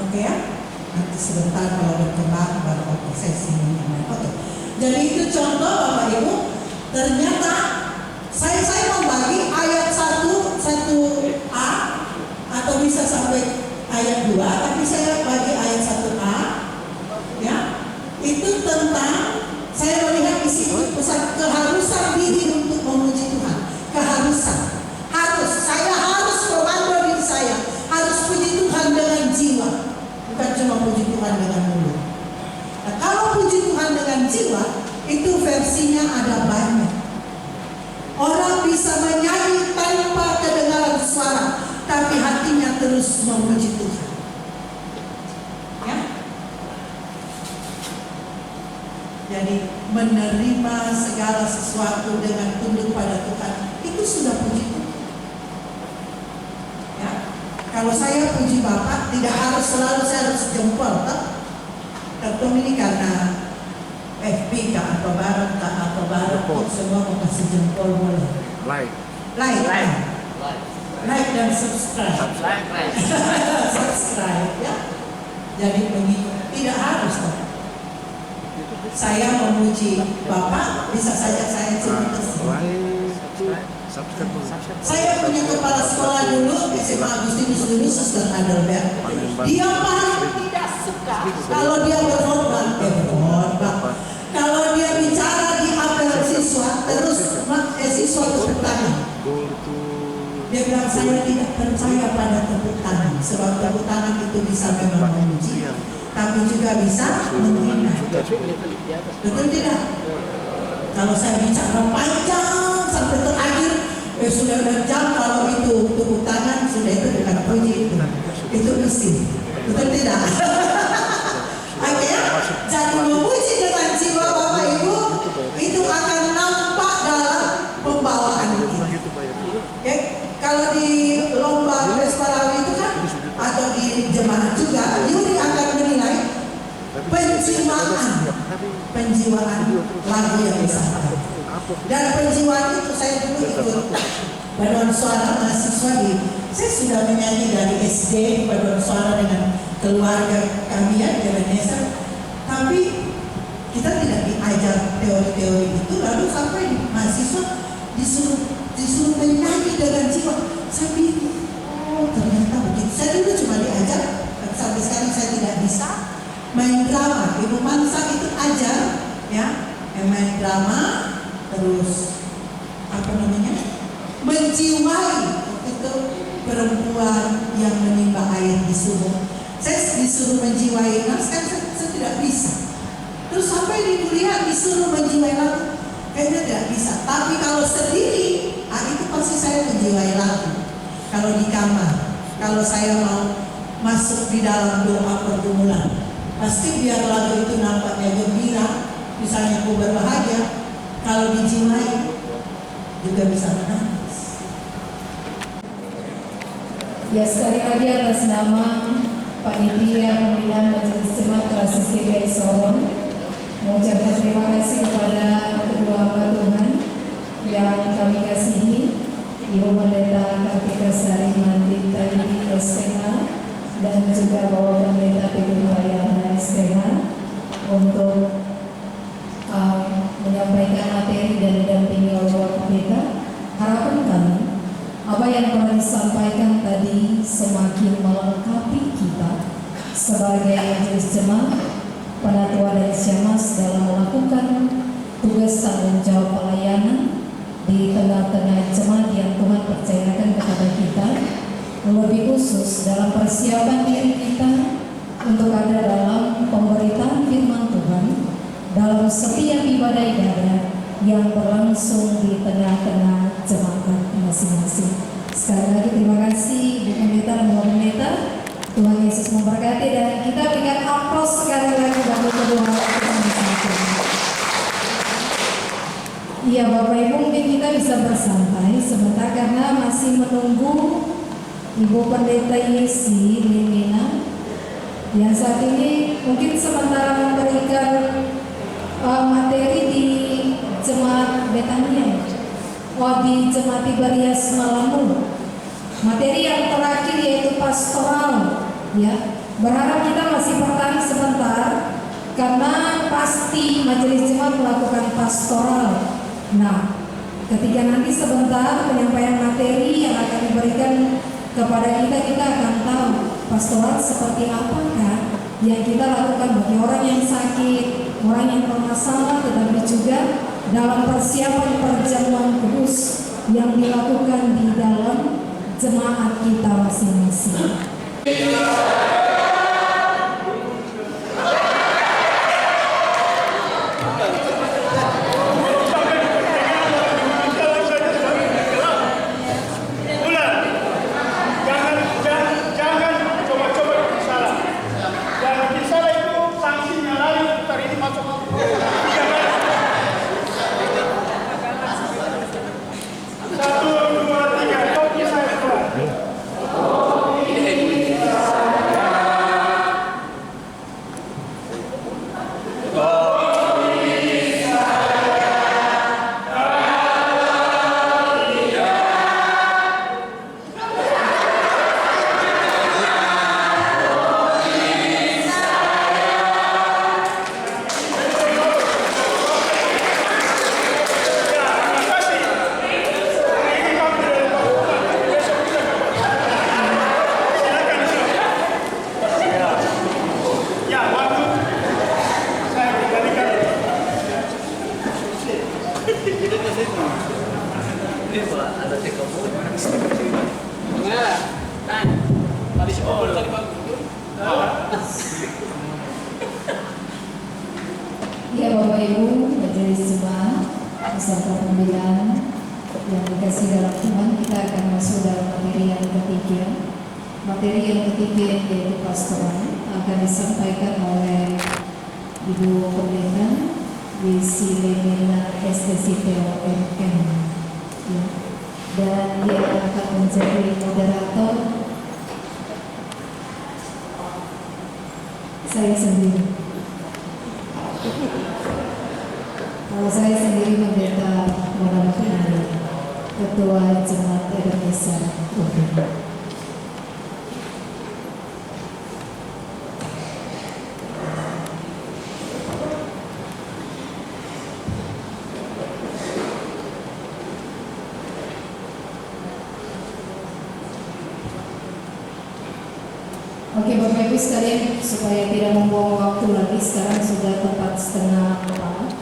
Oke ya? Nanti sebentar kalau berkembang baru sesi ini. Oke. Jadi itu contoh Bapak Ibu. Ternyata saya membagi ayat 1a atau bisa sampai ayat 2, tapi saya bagi ayat 1a ya. Itu tentang saya melihat di situ pesan keharusan diri untuk memuji Tuhan. Keharusan. Saya harus komando diri saya. Harus puji Tuhan dengan jiwa. Bukan cuma puji Tuhan dengan mulut. Nah, kalau puji Tuhan dengan jiwa, itu versinya ada banyak. Orang bisa menyanyi tanpa kedengaran suara, tapi hatinya terus memuji Tuhan. Ya? Jadi menerima segala sesuatu dengan tunduk pada Tuhan, itu sudah puji Tuhan. Ya? Kalau saya puji Bapak, tidak harus selalu saya harus jempol, tentu ini karena FB atau barang semua mau kasih jempol boleh. Like dan subscribe. Subscribe ya. Jadi begitu. Tidak harus saya memuji Bapak, bisa saja saya cuma saya punya kepala sekolah dulu SMA Agustinus dulu, Suster Adelbert. Dia paling tidak suka kalau dia berkhotbah. Kalau dia bicara di apel siswa, terus siswa tepuk tangan. Dia bilang saya tidak percaya pada tepuk tangan, sebab tepuk tangan itu bisa memang memuji, tapi juga bisa menghina. Betul tidak? Kalau saya bicara panjang sampai terakhir, sudah jam, kalau itu tepuk tangan sudah, itu bukan puji, itu isi. Betul tidak? Oke ya? Jadi memuji dengan jiwa Bapak Ibu itu akan nampak dalam pembawaan kita. Ya, kalau di lomba Vesparawi itu kan, atau di jemaat juga, Yuri akan menilai penjiwaan lagu yang disampaikan. Dan penjiwaan itu saya dulu ikut paduan suara mahasiswa saya sudah menyanyi dari SD paduan suara dengan keluarga kami ya di Ebenezer, tapi kita tidak diajar teori-teori itu, lalu sampai mahasiswa disuruh menyanyi dengan jiwa. Saya pikir, oh ternyata begitu. Saya dulu cuma diajar, sampai sekarang saya tidak bisa main drama. Ibu Mansa itu ajar ya, main drama, terus menjiwai itu perempuan yang menimba air di sumur. Saya disuruh menjiwai naskah, saya tidak bisa. Terus sampai di kuliah disuruh menjiwai lagu, kayaknya tidak bisa. Tapi kalau sendiri, itu pasti saya menjiwai lagu. Kalau di kamar, kalau saya mau masuk di dalam doa pergumulan, pasti biar lagu itu nampaknya gembira, misalnya aku berbahagia, kalau dijiwai juga bisa menangis. Ya, sekali lagi atas nama Panitia Pembinaan Majelis Jemaat Klasik GKI Sorong mengucapkan terima kasih kepada kedua hamba Tuhan yang kami kasihi, Ibu Pendeta Kartika Sari Manti Tadi SPH dan juga Bapak Pendeta Teguh Bayana SPH untuk menyampaikan materi dan didampingi oleh Bapak Pendeta. Harapan kami, apa yang telah disampaikan tadi semakin melengkapi kita sebagai majelis jemaat, penatua dan syamas dalam melakukan tugas tanggung jawab pelayanan di tengah-tengah jemaat yang Tuhan percayakan kepada kita, lebih khusus dalam persiapan diri kita untuk ada dalam pemberitaan firman Tuhan dalam setiap ibadah-ibadah yang berlangsung di tengah-tengah jemaat masing-masing. Sekali lagi terima kasih Bu Pendeta dan Bapak Pendeta. Tuhan Yesus memberkati dan kita berikan aplaus sekali lagi bagi kedua orang. Iya Bapak Ibu, mungkin kita bisa bersantai sebentar karena masih menunggu Ibu Pendeta Yesi Limina yang saat ini mungkin sementara memberikan materi di Jemaat Betania, di Jemaat Tiberias Malamu. Materi yang terakhir yaitu pastoral, ya. Berharap kita masih bertahan sebentar karena pasti majelis jemaat melakukan pastoral. Nah, ketika nanti sebentar penyampaian materi yang akan diberikan kepada kita akan tahu pastoral seperti apakah yang kita lakukan bagi orang yang sakit, orang yang bermasalah, tetapi juga dalam persiapan perjamuan kudus yang dilakukan di dalam jemaat kita masing-masing. Ya Bapak Ibu, majelis jemaat beserta pembinaan yang dikasih dalam Tuhan, kita akan masuk dalam materi yang ketiga. Materi yang ketiga yaitu pastoral akan disampaikan oleh Ibu Pendeta Yesi Limina STCTOMM, ya. Dan dia akan menjadi moderator saya sendiri. Kalau saya sendiri Pendeta Muhammad Penari, Ketua Jemaat Ebenezer Udin. Oke Bapak Ibu sekalian, supaya tidak membuang waktu lagi, sekarang sudah tepat 3:30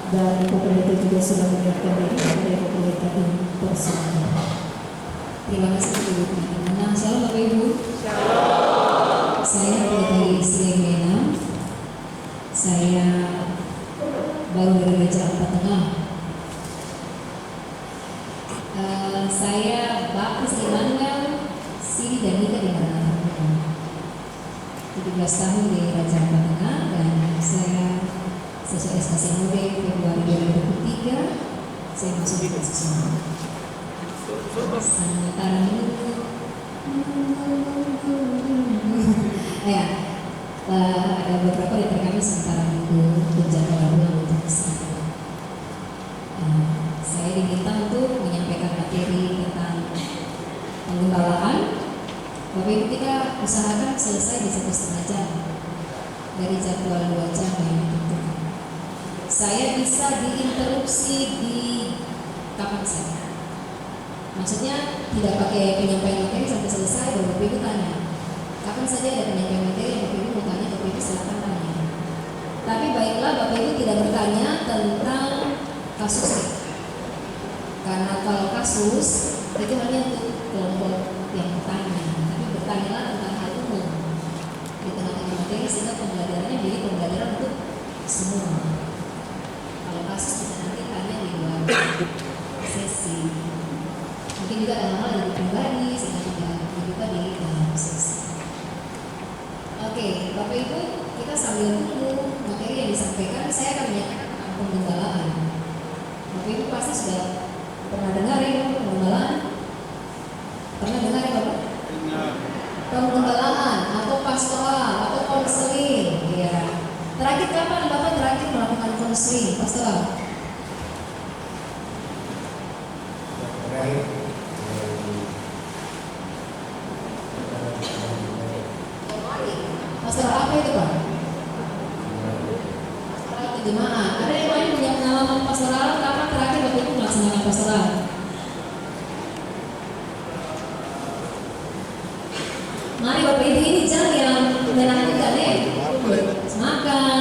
dan Ibu Pendeta juga sudah menyiapkan diri kepada Ibu Pendeta di persidangan. Terima kasih Ibu Pendeta. Nah, shalom Bapak Ibu. Shalom. Saya Pendeta Yesi Limina. Saya baru dari Gereja Alfa Tengah. Saya baptis di Mangga, Sini dan nikah di Mangga. 17 tahun di Raja Tengah dan saya sesuai SKCMUD Februari 2023 saya masuk di mahasiswa. Sementara ya ada beberapa dari kami sementara itu menjaga lalu untuk kesana. Saya diminta untuk usahakan selesai di 1,5 jam dari jadwal 2 jam yang ditentukan. Saya bisa diinterupsi di kapan saja. Maksudnya tidak pakai penyampaian materi sampai selesai, baru Bapak Ibu tanya. Kapan saja ada penyampaian materi yang Bapak Ibu mau tanya, Bapak Ibu silakan tanya. Tapi baiklah Bapak Ibu tidak bertanya tentang kasusnya. Karena kalau kasus itu hanya untuk kelompok yang bertanya, tapi bertanyalah tentang hal umum di tengah-tengah materi sehingga pembelajarannya menjadi pembelajaran untuk semua. Kalau kasus bisa nanti tanya di luar sesi. Mungkin juga ada hal yang pribadi sehingga tidak dibuka di dalam sesi. Oke, Bapak Ibu, kita sambil tunggu materi yang disampaikan, saya akan menyatakan tentang penggembalaan. Bapak Ibu pasti sudah pernah dengar ya penggembalaan? Pernah dengar ya Bapak? Penggembalaan atau pastoral atau konseling, ya. Terakhir kapan Bapak terakhir melakukan konseling pastoral? Pastoral apa itu Pak? Pastoral jemaat. Ada yang lain punya pengalaman pastoral? Kapan terakhir Bapak Ibu melaksanakan pastoral? Mari Bapak Ibu, ini jam yang menakutkan ya. Makan,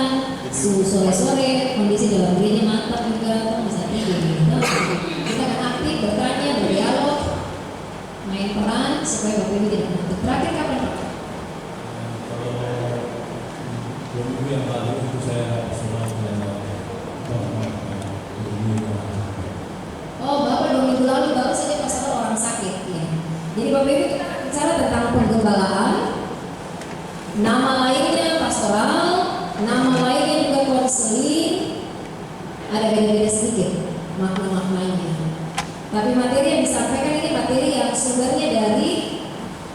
sore-sore, kondisi dalam dirinya mantap juga, bisa tidur gitu. Kita akan aktif bertanya, berdialog, main peran supaya Bapak Ibu tidak mengantuk. Terakhir kapan Pak? Kalau 2 minggu yang lalu itu saya semua Oh, Bapak 2 minggu lalu baru saja pastoral orang sakit ya. Jadi Bapak Ibu kita akan bicara tentang penggembalaan. Nama lainnya pastoral, nama lainnya juga konseling. Ada beda-beda sedikit makna-maknanya. Tapi materi yang disampaikan ini materi yang sumbernya dari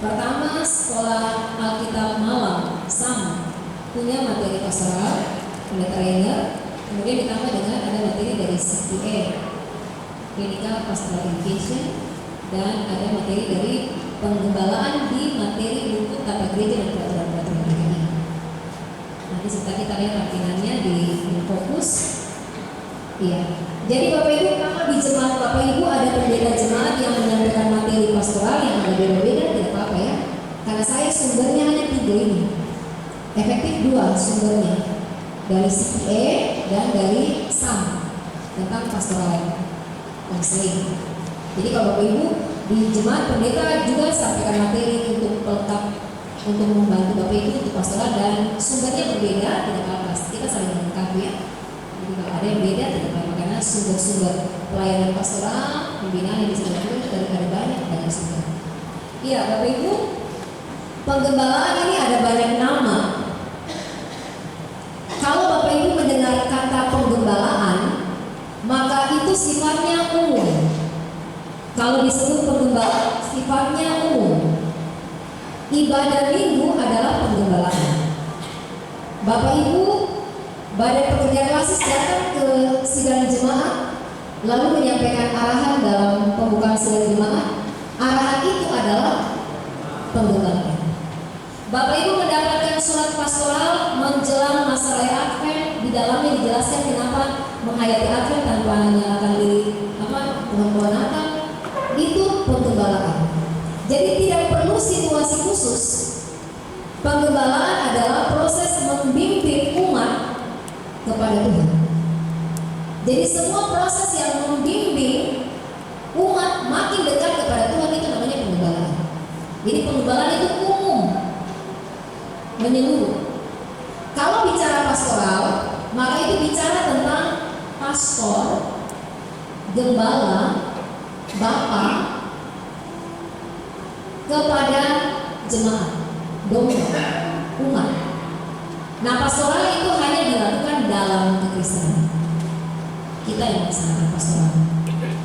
pertama Sekolah Alkitab Malang SAM punya materi pastoral, ada trainer, kemudian ditambah dengan ada materi dari CPA, Clinical Pastoral Education, dan ada materi dari penggembalaan di materi buku tata gereja dan peraturan-peraturan GKI. Nanti setelah kita lihat rangkaiannya di fokus. Iya. Jadi Bapak Ibu, kalau di jemaat Bapak Ibu ada pendeta jemaat yang menyampaikan materi pastoral yang ada beda-beda, tidak apa-apa ya. Karena saya sumbernya hanya 3 ini. Efektif 2 sumbernya, dari CPA dan dari SAM tentang pastoral konseling. Jadi kalau Bapak Ibu di jemaat pendeta juga sampaikan materi untuk pelengkap untuk membantu Bapak Ibu untuk pastoral dan sumbernya berbeda, tidak apa-apa, kita saling melengkapi ya. Jadi kalau ada yang beda tidak apa-apa karena sumber-sumber pelayanan pastoral pembinaan yang bisa dilakukan dari banyak sumber. Iya Bapak Ibu, penggembalaan ini ada banyak nama. Kalau Bapak Ibu mendengar kata penggembalaan, maka itu sifatnya umum. Kalau disebut penggembalaan, sifatnya umum. Ibadah minggu adalah penggembalaan. Bapak Ibu, Badan Pekerja Klasis datang ke sidang jemaat, lalu menyampaikan arahan dalam pembukaan sidang jemaat. Arahan itu adalah penggembalaan. Bapak Ibu mendapatkan surat pastoral menjelang masa raya Advent, di dalamnya dijelaskan kenapa menghayati Advent tanpa menyalakan pohon-pohon Natal. Itu penggembalaan. Jadi tidak perlu situasi khusus. Penggembalaan adalah proses membimbing umat kepada Tuhan. Jadi semua proses yang membimbing umat makin dekat kepada Tuhan itu namanya penggembalaan. Jadi penggembalaan itu umum, menyeluruh. Kalau bicara pastoral, maka itu bicara tentang pastor, gembala, bapak kepada jemaat, domba, umat. Nah, pastoral itu hanya dilakukan dalam kekristenan. Kita yang melaksanakan pastoral.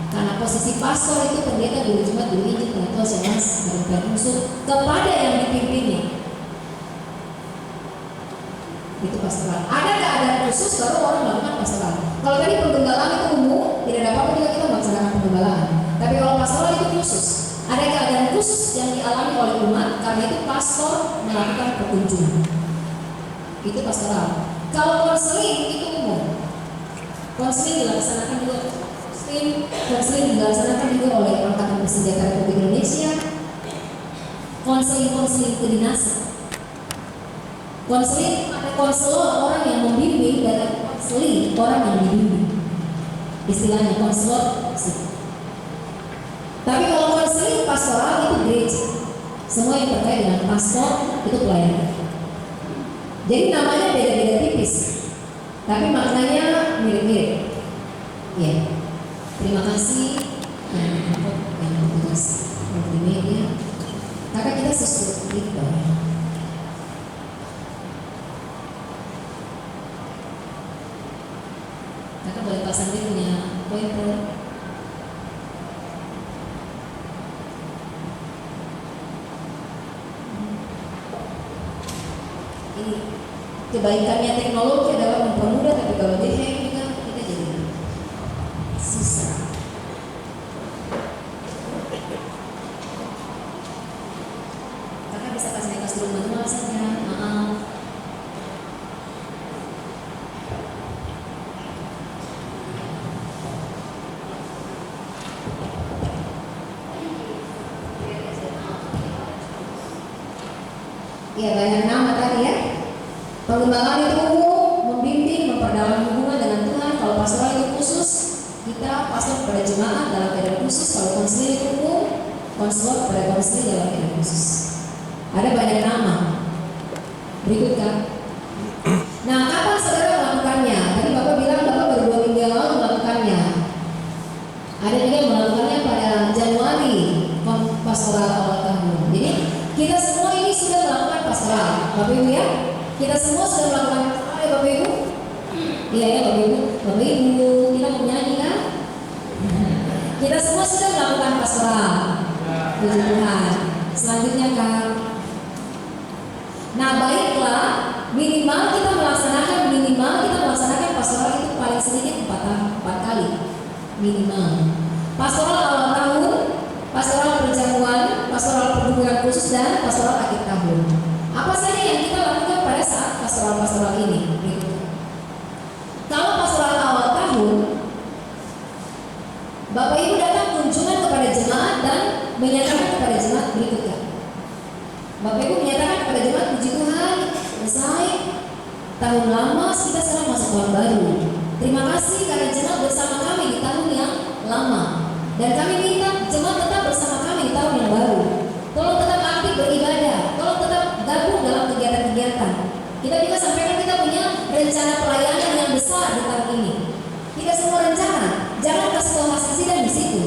Karena posisi pastor itu pendeta dulu Jumat, dulu Injil, pengetua, semas, dan unsur kepada yang dipimpinnya. Itu pastoral. Ada keadaan khusus baru orang melakukan pastoral. Kalau tadi penggembalaan itu umum, tidak ada apa-apa juga kita melaksanakan penggembalaan. Tapi kalau pastoral itu khusus. Ada keadaan khusus yang dialami oleh umat, karena itu pastor melakukan perkunjungan. Itu pastoral. Kalau konseling itu umum. Konseling dilaksanakan juga oleh Angkatan Bersenjata Republik Indonesia. Konseling kedinasan. Konseling ada konselor, orang yang membimbing, dan ada konseling, orang yang dibimbing. Istilahnya konselor. Tapi kalau konseling pastoral itu gereja. Semua yang terkait dengan pastor itu pelayanan. Jadi namanya beda-beda tipis, tapi maknanya mirip-mirip. Ya. Terima kasih yang bertugas multimedia. Kakak kita sesuatu gitu. Kakak boleh pasang dia punya pointer. Ini kebaikannya teknologi adalah mempermudah, tapi kalau dia hack juga kita jadi susah. Kakak bisa kasih nekas dulu manual saja, maaf. Ya, banyak nama tadi ya. Pengembangan itu umum, membimbing, memperdalam hubungan dengan Tuhan. Kalau pastoral itu khusus, kita pastor pada jemaat dalam keadaan khusus. Kalau konseling itu umum, konselor pada konseling dalam keadaan khusus. Ada banyak nama. Berikut kan. Nah, kapan saudara melakukannya? Tadi Bapak bilang Bapak baru 2 minggu yang lalu melakukannya. Ada juga yang melakukannya pada Januari, pastoral awal tahun. Jadi kita semua ini sudah melakukan pastoral, Bapak Ibu ya. Kita semua sudah melakukan pastoral ya Bapak Ibu. Iya ya Bapak Ibu. Bapak Ibu, kita mau nyanyi kan? Kita semua sudah melakukan pastoral. Puji Tuhan. Selanjutnya kan. Nah baiklah, minimal kita melaksanakan pastoral itu paling sedikit 4 kali minimal. Pastoral awal tahun, pastoral perjamuan, pastoral perhubungan khusus, dan pastoral akhir tahun. Apa saja yang kita lakukan pada saat pastoral ini? Kalau pastoral awal tahun, Bapak Ibu datang kunjungan kepada jemaat dan menyatakan kepada jemaat berikutnya. Bapak Ibu menyatakan kepada jemaat, puji Tuhan, selesai tahun lama, kita sekarang masuk tahun baru. Terima kasih karena jemaat bersama kami di tahun yang lama. Dan kami minta jemaat tetap bersama kami di tahun yang baru. Tolong tetap aktif beribadah, tolong tetap gabung dalam kegiatan-kegiatan. Kita juga sampaikan kita punya rencana pelayanan yang besar di tahun ini. Tidak semua rencana, jangan kasih tahu hasil sidang di situ.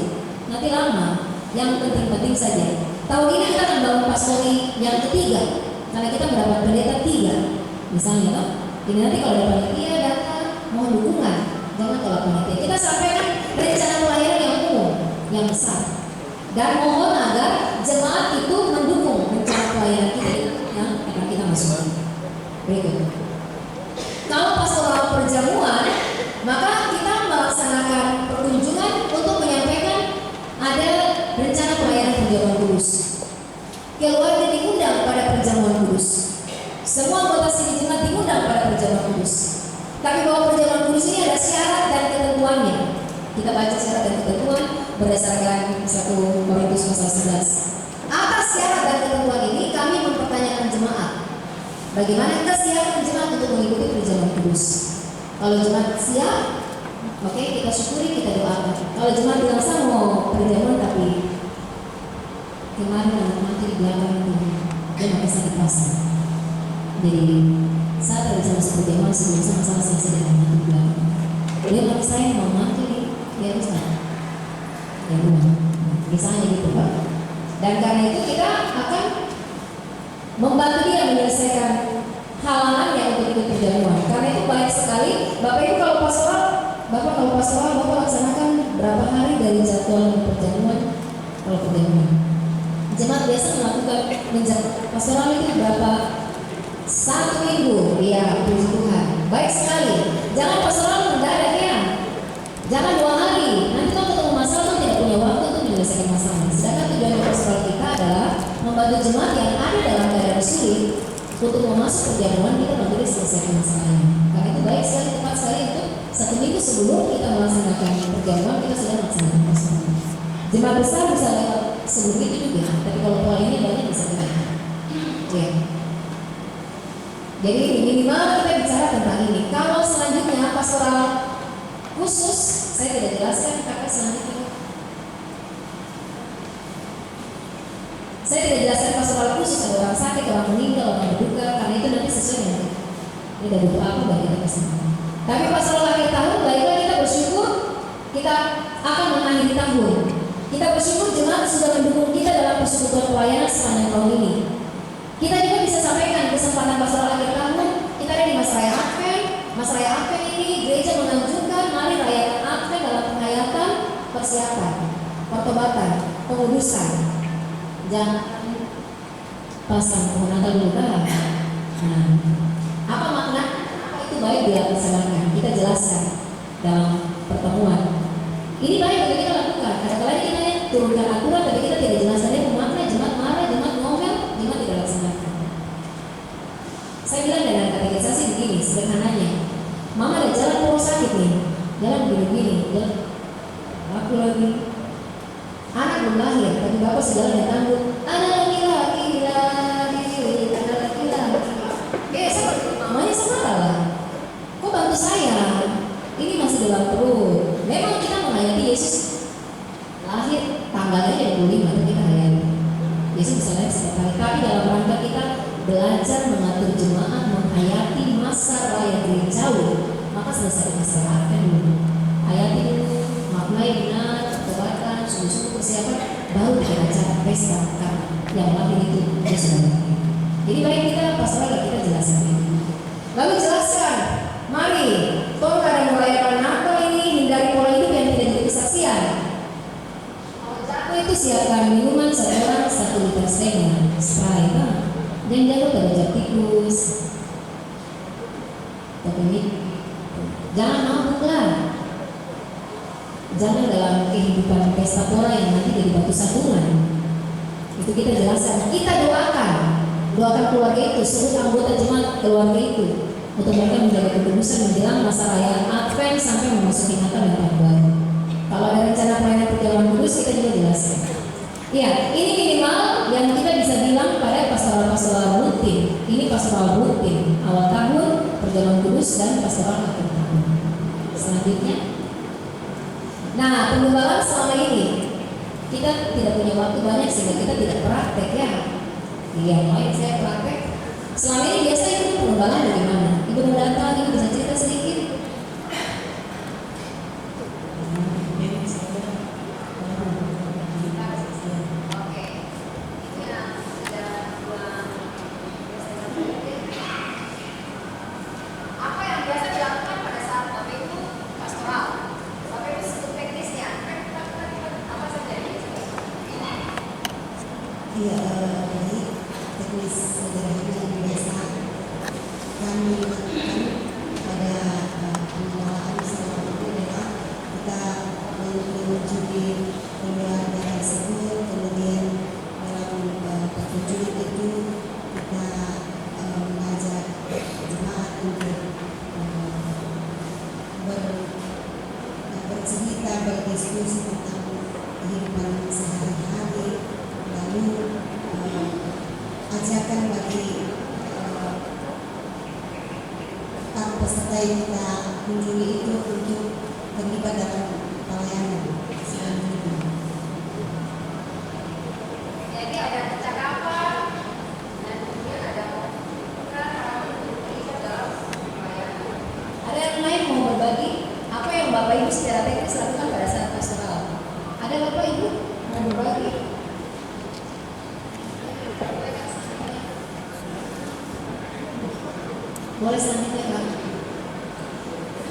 Nanti lama, yang penting-penting saja. Tahun ini kita akan bangun pastori yang ketiga, karena kita mendapat pendeta 3. Misalnya, loh, ini nanti kalau ada panitia datang, mohon dukungan, jangan tolak panitia. Kita sampaikan rencana pelayanan yang umum, yang besar, dan mohon agar jemaat itu mendukung rencana pelayanan kita yang akan kita masuk. Berikut. Kalau pastoral perjamuan, maka kita melaksanakan perkunjungan untuk menyampaikan ada rencana pelayanan perjamuan kudus. Keluarga diundang pada perjamuan kudus. Semua anggota sini jemaat diundang pada perjamuan kudus. Tapi bahwa perjamuan kudus ini ada syarat dan ketentuannya. Kita baca syarat dan ketentuan berdasarkan 1 Korintus pasal 11. Atas syarat dan ketentuan ini kami mempertanyakan jemaat. Bagaimana kesiapan jemaat untuk mengikuti perjamuan kudus? Kalau jemaat siap, oke, kita syukuri, kita doakan. Kalau jemaat bilang saya mau perjamuan tapi kemarin nanti di belakang itu dia nggak bisa dipasang. Jadi saya tidak bisa masuk perjamuan sebelum sama-sama selesai dengan nanti di belakang. Dia kalau saya mau mantu dia bisa. Ya rumah, misalnya gitu Pak. Dan karena itu kita akan membantu dia menyelesaikan halangannya untuk ikut perjamuan. Karena itu baik sekali. Bapak Ibu kalau pastoral, Bapak laksanakan berapa hari dari jadwal perjamuan? Kalau perjamuan, jemaat biasa melakukan pastoral itu berapa? 1 minggu. Ya, puji Tuhan. Baik sekali. Jangan pastoral mendadak ya. Jangan 2 hari. Nanti kalau ketemu masalah tuh tidak punya waktu untuk menyelesaikan masalah. Sedangkan tujuan pastoral kita adalah membantu jemaat yang ada dalam keadaan sulit untuk memasuk perjamuan, kita bantu dia selesaikan masalahnya. Karena itu baik sekali, tepat sekali untuk 1 minggu sebelum kita melaksanakan perjamuan kita sudah melaksanakan pastoral. Jemaat besar bisa lewat sebelum itu juga, tapi kalau poinnya banyak bisa lewat. Ya. Jadi minimal kita bicara tentang ini. Kalau selanjutnya pastoral khusus, saya tidak jelaskan kakak selanjutnya. Saya tidak jelaskan pastoral khusus, ada orang sakit, orang meninggal, orang berduka, karena itu nanti sesuai dengan ini ada butuh apa bagi kita semua. Tapi pastoral akhir tahun, baiklah kita bersyukur kita akan mengakhiri tahun. Kita bersyukur jemaat sudah mendukung kita dalam persekutuan pelayanan sepanjang tahun ini. Kita juga bisa sampaikan kesempatan pastoral akhir tahun. Kita ada di Mas Raya Advent. Mas Raya Advent ini gereja menganjurkan mari rayakan Advent dalam penghayatan, persiapan, pertobatan, pengudusan. Jangan pasang pohon Natal dulu kan? Nah, apa makna? Apa itu baik dilaksanakan? Kita jelaskan dalam pertemuan. Ini baik untuk kita lakukan. Kadang-kadang kita turunkan aturan, tapi kita tidak jelaskan pemakna. Jemaat marah, jemaat ngomel, jemaat tidak laksanakan. Saya bilang dengan kategorisasi begini, sederhananya. Mama ada jalan mau sakit nih, jalan begini-begini, jalan aku lagi. Anak belum lahir, tapi bapak segala yang tangguh. Anak laki-laki, anak laki-laki. Mamanya sama lah. Kok bantu saya? Ini masih dalam perut. Memang kita menghayati Yesus lahir tanggalnya 25 itu kita hayati. Yesus bisa lahir setiap hari. Tapi dalam rangka kita belajar mengatur jemaat, menghayati masa raya gerejawi, maka selesai masalah kan dulu. Hayati dulu, maknai benar, pertobatan, sungguh-sungguh persiapan, baru kita acara pesta yang lahir itu Yesus. Jadi baik kita pastoral kita jelaskan ini. Lalu jelaskan, mari tolong ada merayakan Natal ini, hindari pola hidup yang tidak jadi kesaksian. Kalau jatuh itu siapkan minuman 1 orang 1 liter setengah Sprite, dan jangan terjadi tikus. Tapi ini jangan mabuk lah. Jangan dalam kehidupan pesta pora yang nanti jadi batu sandungan. Itu kita jelaskan. Kita doakan keluarga itu, seluruh anggota jemaat keluarga itu, untuk mereka menjaga kekudusan menjelang masa raya Advent sampai memasuki Natal dan Tahun Baru. Kalau ada rencana pelayanan perjamuan kudus kita juga jelaskan. Ya, ini minimal yang kita bisa bilang pada pastoral rutin. Ini pastoral rutin awal tahun, perjamuan kudus dan pastoral akhir tahun. Selanjutnya, nah penggembalaan selama ini kita tidak punya waktu banyak sehingga kita tidak praktek ya. Yang lain saya praktek. Selama ini biasa itu penggembalaan bagaimana? Ibu mau datang, ibu bisa cerita sedikit? Iya, baik. Teknis sederhana yang biasa kami lakukan pada pengelolaan selama ini adalah kita mengunjungi keluarga tersebut, kemudian dalam perkunjungan itu kita mengajak jemaat untuk bercerita, berdiskusi tentang kehidupan sehari-hari. Lalu ajakan bagi para peserta yang kita kunjungi itu untuk terlibat dalam pelayanan selanjutnya. Jadi ada percakapan dan kemudian ada terlibat dalam pelayanan. Ada yang lain mau berbagi apa yang Bapak Ibu secara teknis lakukan pada saat pastoral? Ada Bapak Ibu mau berbagi? Boleh selanjutnya Kak.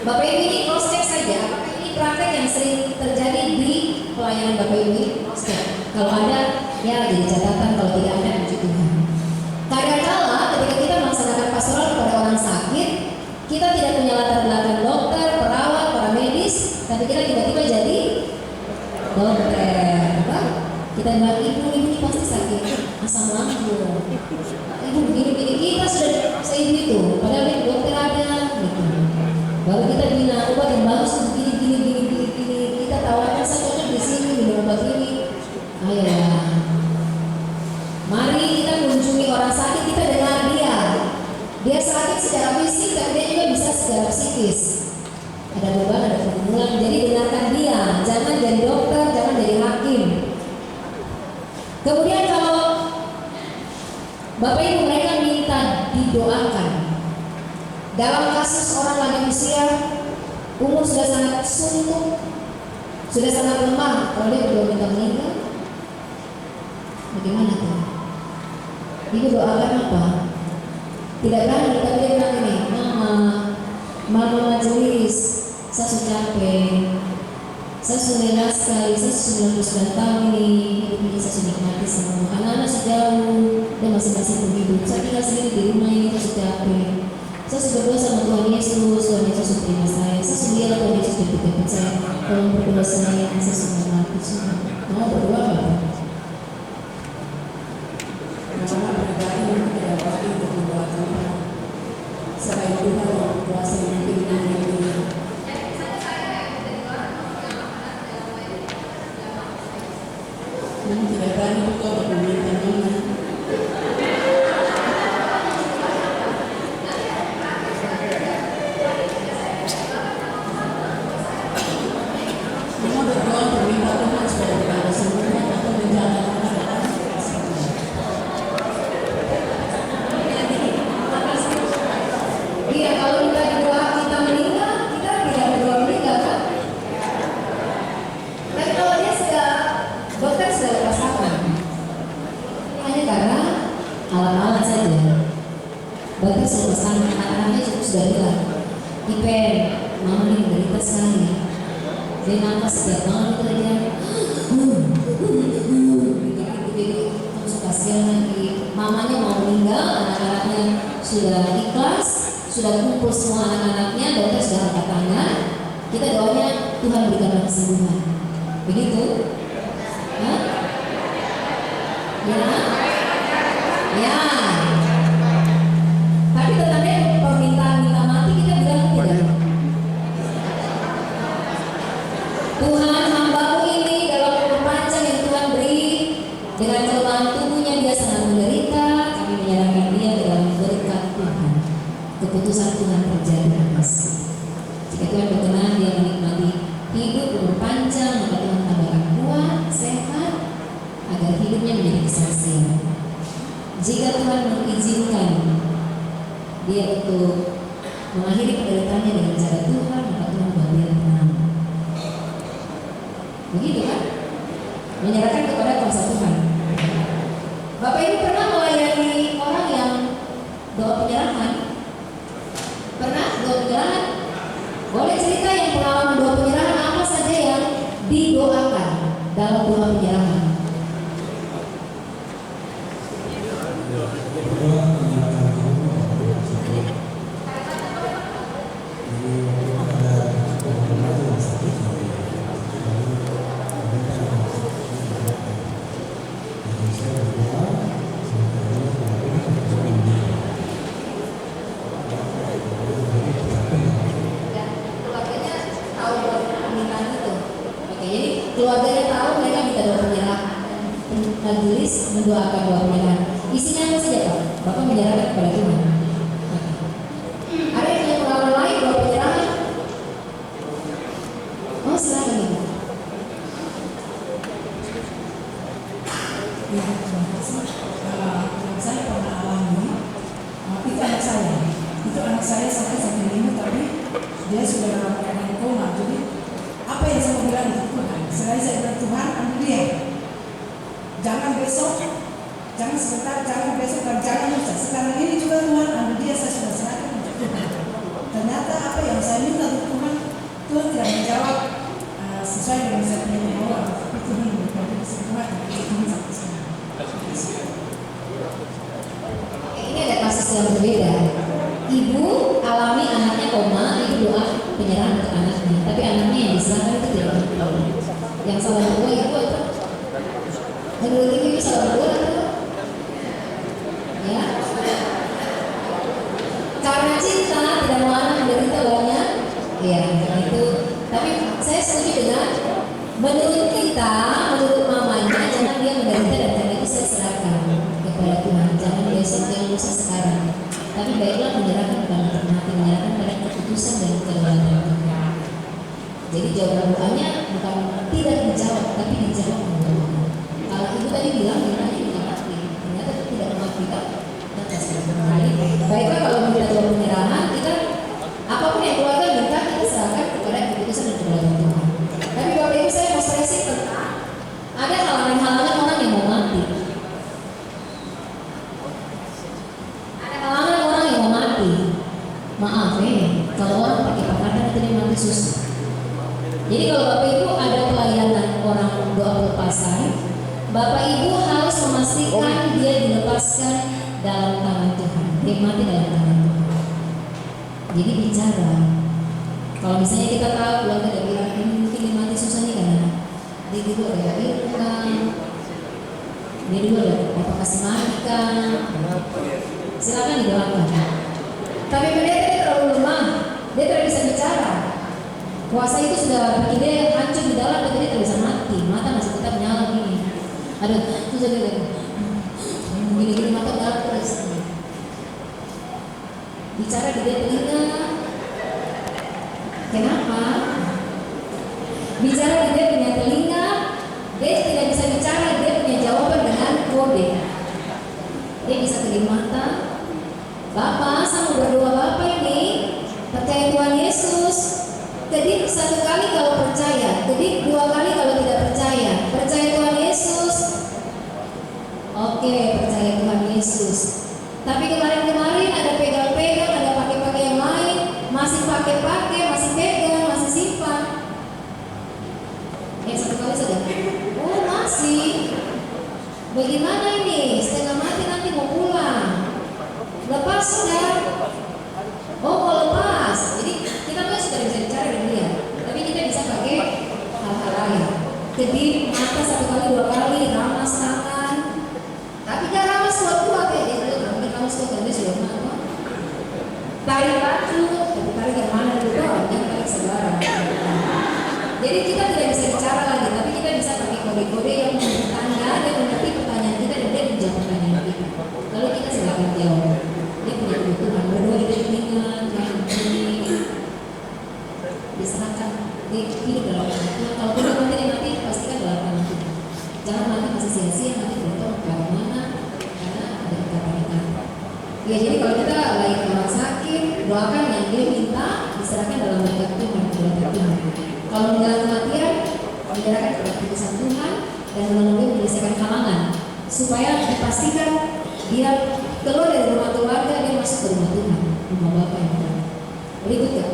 Bapak Ibu ini cross check saja. Apakah ini praktek yang sering terjadi di pelayanan Bapak Ibu ini? Cross check. Kalau ada ya jadi catatan, kalau tidak ada puji Tuhan. Kadang-kala ketika kita melaksanakan pastoral kepada orang sakit, kita tidak punya latar belakang dokter, perawat, para medis, tapi kita tiba-tiba jadi dokter. Kita bilang ibu ini pasti sakit asam lambung, ibu begini kita sudah seibu itu, padahal di dokter ada gitu. Baru kita bilang obat yang bagus gini, kita tawarkan saya cocok di sini minum obat ini. Ayolah, mari kita kunjungi orang sakit, kita dengar dia sakit secara fisik, tapi dia juga bisa secara psikis. Ada beban, ada pergumulan, jadi dengarkan dia, jangan jadi dokter, jangan jadi hakim. Kemudian kalau Bapak Ibu mereka minta didoakan. Dalam kasus orang lanjut usia, umur sudah sangat suntuk, sudah sangat lemah, kalau dia belum minta meninggal, bagaimana tuh? Ibu doakan apa? Tidak berani, tapi dia bilang ini, Mama majelis, saya sudah capek, saya sudah lelah sekali, saya sudah 99 tahun ini, hidup ini saya sudah nikmati semua. Anak-anak sudah jauh, dan masing-masing hidup. Saya tinggal sendiri di rumah ini, saya sudah capek. Saya sudah berdoa sama Tuhan Yesus, Tuhan Yesus terima saya. Saya sudah Tuhan Yesus dekat saya. Tolong berdoa saya sudah mati semua. Mau berdoa apa? Jangan pribadi yang tidak pasti untuk mendoakan selain Tuhan yang berkuasa yang mungkin ini. Ini tidak berani juga untuk meminta-minta. Semua berdoa untuk minta Tuhan supaya tidak ada sembuhnya atau menjalankan Iya, kalau kita berdoa kita meninggal, kita tidak berdoa meninggal kan? Tapi kalau dia sudah, dokter sudah lepas tangan, hanya karena alat-alat saja. Dokter sudah lepas tangan, anak-anaknya cukup sudah bilang, Ipen, mama ini menderita sekali. Dia nafas setiap malam itu aja, gitu-gitu, terus kasihan lagi. Mamanya mau meninggal, anak-anaknya sudah ikhlas, sudah kumpul semua anak-anaknya, dokter sudah angkat tangan. Kita doanya Tuhan berikanlah kesembuhan. Begitu? Hah? Ya? Ya. Tapi tetapnya permintaan minta mati kita bilang tidak. Tuhan hambaku ini dalam umur panjang yang Tuhan beri, dengan kelemahan tubuhnya dia sangat menderita. Kami menyerahkan dia ke dalam berkat Tuhan. Keputusan Tuhan terjadi atas. Jika Tuhan berkenan dia menikmati hidup umur panjang, maka Tuhan tambahkan kuat, sehat, agar hidupnya menjadi kesaksian. Jika Tuhan mengizinkan dia untuk mengakhiri penderitaannya dengan cara Tuhan, maka Tuhan buat dia tenang. Begitu kan? Menyerahkan kepada kuasa Tuhan. Bapak Ibu pernah melayani orang yang doa penyerahan? Pernah doa penyerahan? Boleh cerita yang pengalaman doa penyerahan apa saja yang didoakan dalam doa penyerahan? Keluarganya tahu mereka minta doa penyerahan. Majelis mendoakan doa penyerahan. Isinya apa saja Pak? Bapak menyerahkan kepada Tuhan. Ada yang punya pengalaman lain doa penyerahan? Oh silakan Ibu. Ya, terima kasih. Saya pernah alami. Itu anak saya. Itu anak saya sampai ini, tapi dia sudah dalam keadaan koma. Jadi apa yang saya bilang itu Tuhan. Sekali saya bilang Tuhan, ambil dia. Jangan besok, jangan sebentar, jangan besok, dan jangan lusa. Sekarang ini juga Tuhan, ambil dia, saya sudah serahkan untuk Tuhan. Ternyata apa yang saya minta untuk Tuhan, Tuhan tidak menjawab sesuai dengan saya punya bahwa tapi Tuhan memberikan kesembuhan dan Tuhan sampai sekarang. Ini ada kasus yang berbeda. Ibu alami anaknya koma, ibu doa penyerahan untuk anaknya, tapi anaknya yang diserahkan itu tidak. Yang salah dua ibu itu Menurut Ibu bisa berdua atau? Ya. Karena cinta tidak mau anak menderita banyak. Ya, karena itu. Tapi saya setuju dengan menurut kita, menurut mamanya, jangan dia menderita dan karena itu saya serahkan kepada Tuhan. Jangan dia jangan usah sekarang. Tapi baiklah menyerahkan kepada Tuhan, menyerahkan pada keputusan dan kedaulatan Tuhan. Jadi jawaban doanya bukan tidak dijawab, tapi dijawab oleh Tuhan. Kalau ibu tadi bilang kita tidak mati, ternyata tidak mati kita kembali. Baiklah kalau kita coba penyerahan, kita apapun yang keluarga minta kita serahkan kepada keputusan dan kedaulatan Tuhan. Tapi Bapak Ibu saya mau stressing tentang ada halangan-halangan orang yang mau mati. Ada halangan orang yang mau mati. Maaf kalau orang pakai pangkatan itu dia mati susah. Jadi kalau Bapak Ibu ada pelayanan orang doa pelepasan, Bapak Ibu harus memastikan dia dilepaskan dalam tangan Tuhan. Dia mati dalam tangan Tuhan. Jadi bicara. Kalau misalnya kita tahu keluarga ada bilang ini mungkin dia mati susah nih karena dia dulu ada irkan, dia dulu ada apa kasih makan. Silakan didoakan. Tapi pendeta dia terlalu lemah, dia tidak bisa bicara. Kuasa itu sudah bikin dia hancur di dalam, tapi dia tidak bisa mati. Mata masih tetap nyala gini. Aduh, terus dia gini-gini mata nyala terus. Bicara di dia telinga. Kenapa? Bicara di dia punya telinga, dia tidak bisa bicara, dia punya jawaban dengan kode. Dia bisa kedip mata. Bapak, saya mau berdoa Bapak ini percaya Tuhan Yesus. Kedip satu kali kalau percaya, kedip dua kali kalau tidak percaya. Percaya Tuhan Yesus. Oke, percaya Tuhan Yesus. Tapi kemarin-kemarin ada pegang-pegang, ada pakai-pakai yang lain, masih pakai-pakai, masih pegang, masih simpan. Satu kali saja. Oh masih. Bagaimana ini? Setengah mati nanti mau pulang. Lepas sudah. Oh mau lepas. Jadi kita tuh sudah bisa bicara dengan dia. Tapi kita bisa pakai hal-hal lain. Kedip mata satu kali dua kali, ramas tangan. Tapi gak ramas kuat-kuat kayak dia dulu. Mungkin ramas kuat dan dia sudah mana? Tarik baju, tapi tarik yang mana dulu? Jangan tarik sembarang. Jadi kita tidak bisa bicara lagi, tapi kita bisa pakai kode-kode yang memberi tanda dan mengerti pertanyaan kita dan dia menjawab pertanyaan kita. Lalu kita silakan jawab. Dia punya kebutuhan berdua di telinga, yang ini diserahkan. Dia hidup dalam Tuhan. Kalau kita mati pastikan dalam tangan Tuhan. Jangan mati masih sia-sia, nanti beritahu ke mana karena ada kata-kata. Ya jadi kalau kita lagi orang sakit, doakan yang dia minta diserahkan dalam tangan Tuhan, dalam Tuhan. Kalau menjelang kematian, menyerahkan kepada keputusan Tuhan dan melalui menyelesaikan halangan supaya dipastikan dia keluar dari rumah keluarga, dia masuk ke rumah Tuhan, rumah Bapa yang benar. Berikutnya,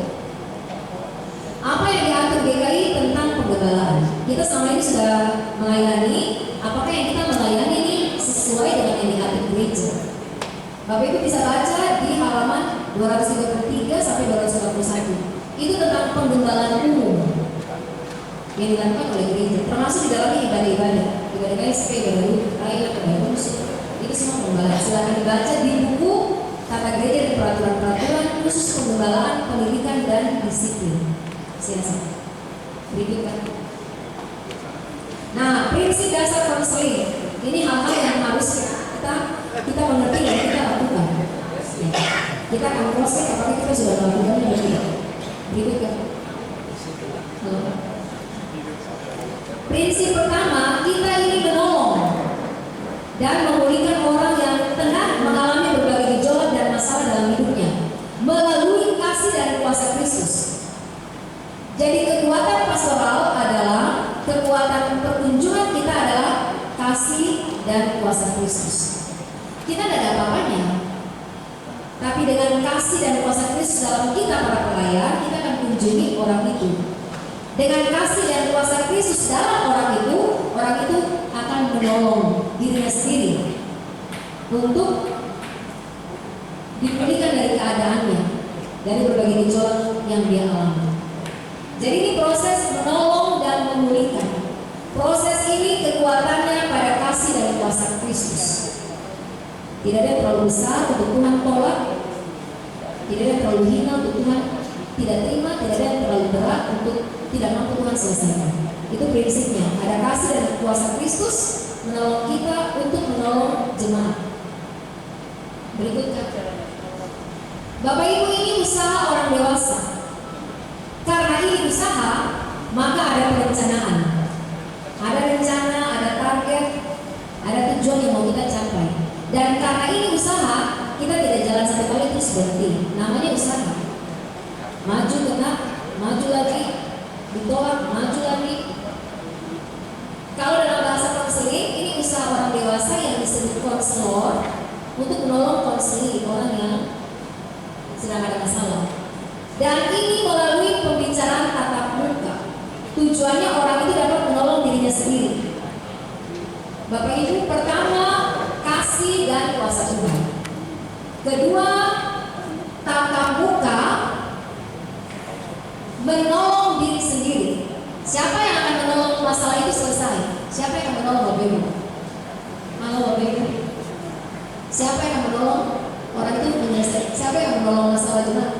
apa yang diatur GKI tentang penggembalaan? Kita selama ini sudah melayani. Apakah yang kita melayani ini sesuai dengan yang diatur gereja? Bapak Ibu bisa baca di halaman 233 sampai 241. Itu tentang penggembalaan umum yang dilakukan oleh gereja, termasuk di dalamnya ibadah-ibadah SP, ibadah raya, ibadah khusus. Itu semua penggembalaan. Silakan dibaca di buku Tata Gereja dan Peraturan-Peraturan khusus penggembalaan, pendidikan dan disiplin. Silakan. Berikutnya. Nah, prinsip dasar konseling. Ini hal-hal yang harus kita mengerti dan kita lakukan. Kita akan proses apakah kita sudah melakukan atau tidak. Berikutnya. Prinsip pertama, kita ini menolong dan memulihkan orang yang tengah mengalami berbagai gejolak dan masalah dalam hidupnya melalui kasih dan kuasa Kristus. Jadi kekuatan pastoral adalah kekuatan perkunjungan kita adalah kasih dan kuasa Kristus. Kita tidak ada apa-apanya, tapi dengan kasih dan kuasa Kristus dalam kita para pelayan, kita akan kunjungi orang itu. Dengan kasih dan kuasa Kristus dalam orang itu akan menolong dirinya sendiri untuk dipulihkan dari keadaannya, dari berbagai gejolak yang dia alami. Jadi ini proses menolong dan memulihkan. Proses ini kekuatannya pada kasih kuasa Kristus. Tidak ada yang terlalu besar untuk Tuhan tolak, tidak ada yang terlalu hina untuk Tuhan tidak terima, tidak ada yang terlalu berat untuk tidak mampu Tuhan selesaikan. Itu prinsipnya. Ada kasih dan kuasa Kristus menolong kita untuk menolong jemaat. Berikutnya, Bapak Ibu, ini usaha orang dewasa. Karena ini usaha, maka ada perencanaan. Ada rencana, ada target, ada tujuan yang mau kita capai. Dan karena ini usaha, kita tidak jalan satu kali terus berhenti. Namanya usaha. Maju kena, maju lagi, ditolak, maju lagi. Kalau dalam bahasa konseling, ini usaha orang dewasa yang disebut konselor untuk menolong konseling orang yang sedang ada masalah. Dan ini melalui pembicaraan tatap muka. Tujuannya orang itu dapat menolong dirinya sendiri. Bapak Ibu, pertama kasih dan kuasa Tuhan. Kedua, tatap muka menolong diri sendiri. Siapa yang akan menolong masalah itu selesai? Siapa yang akan menolong Bapak Ibu? Halo Bapak Ibu. Siapa yang akan menolong orang itu menyelesaikan? Siapa yang akan menolong masalah jemaat?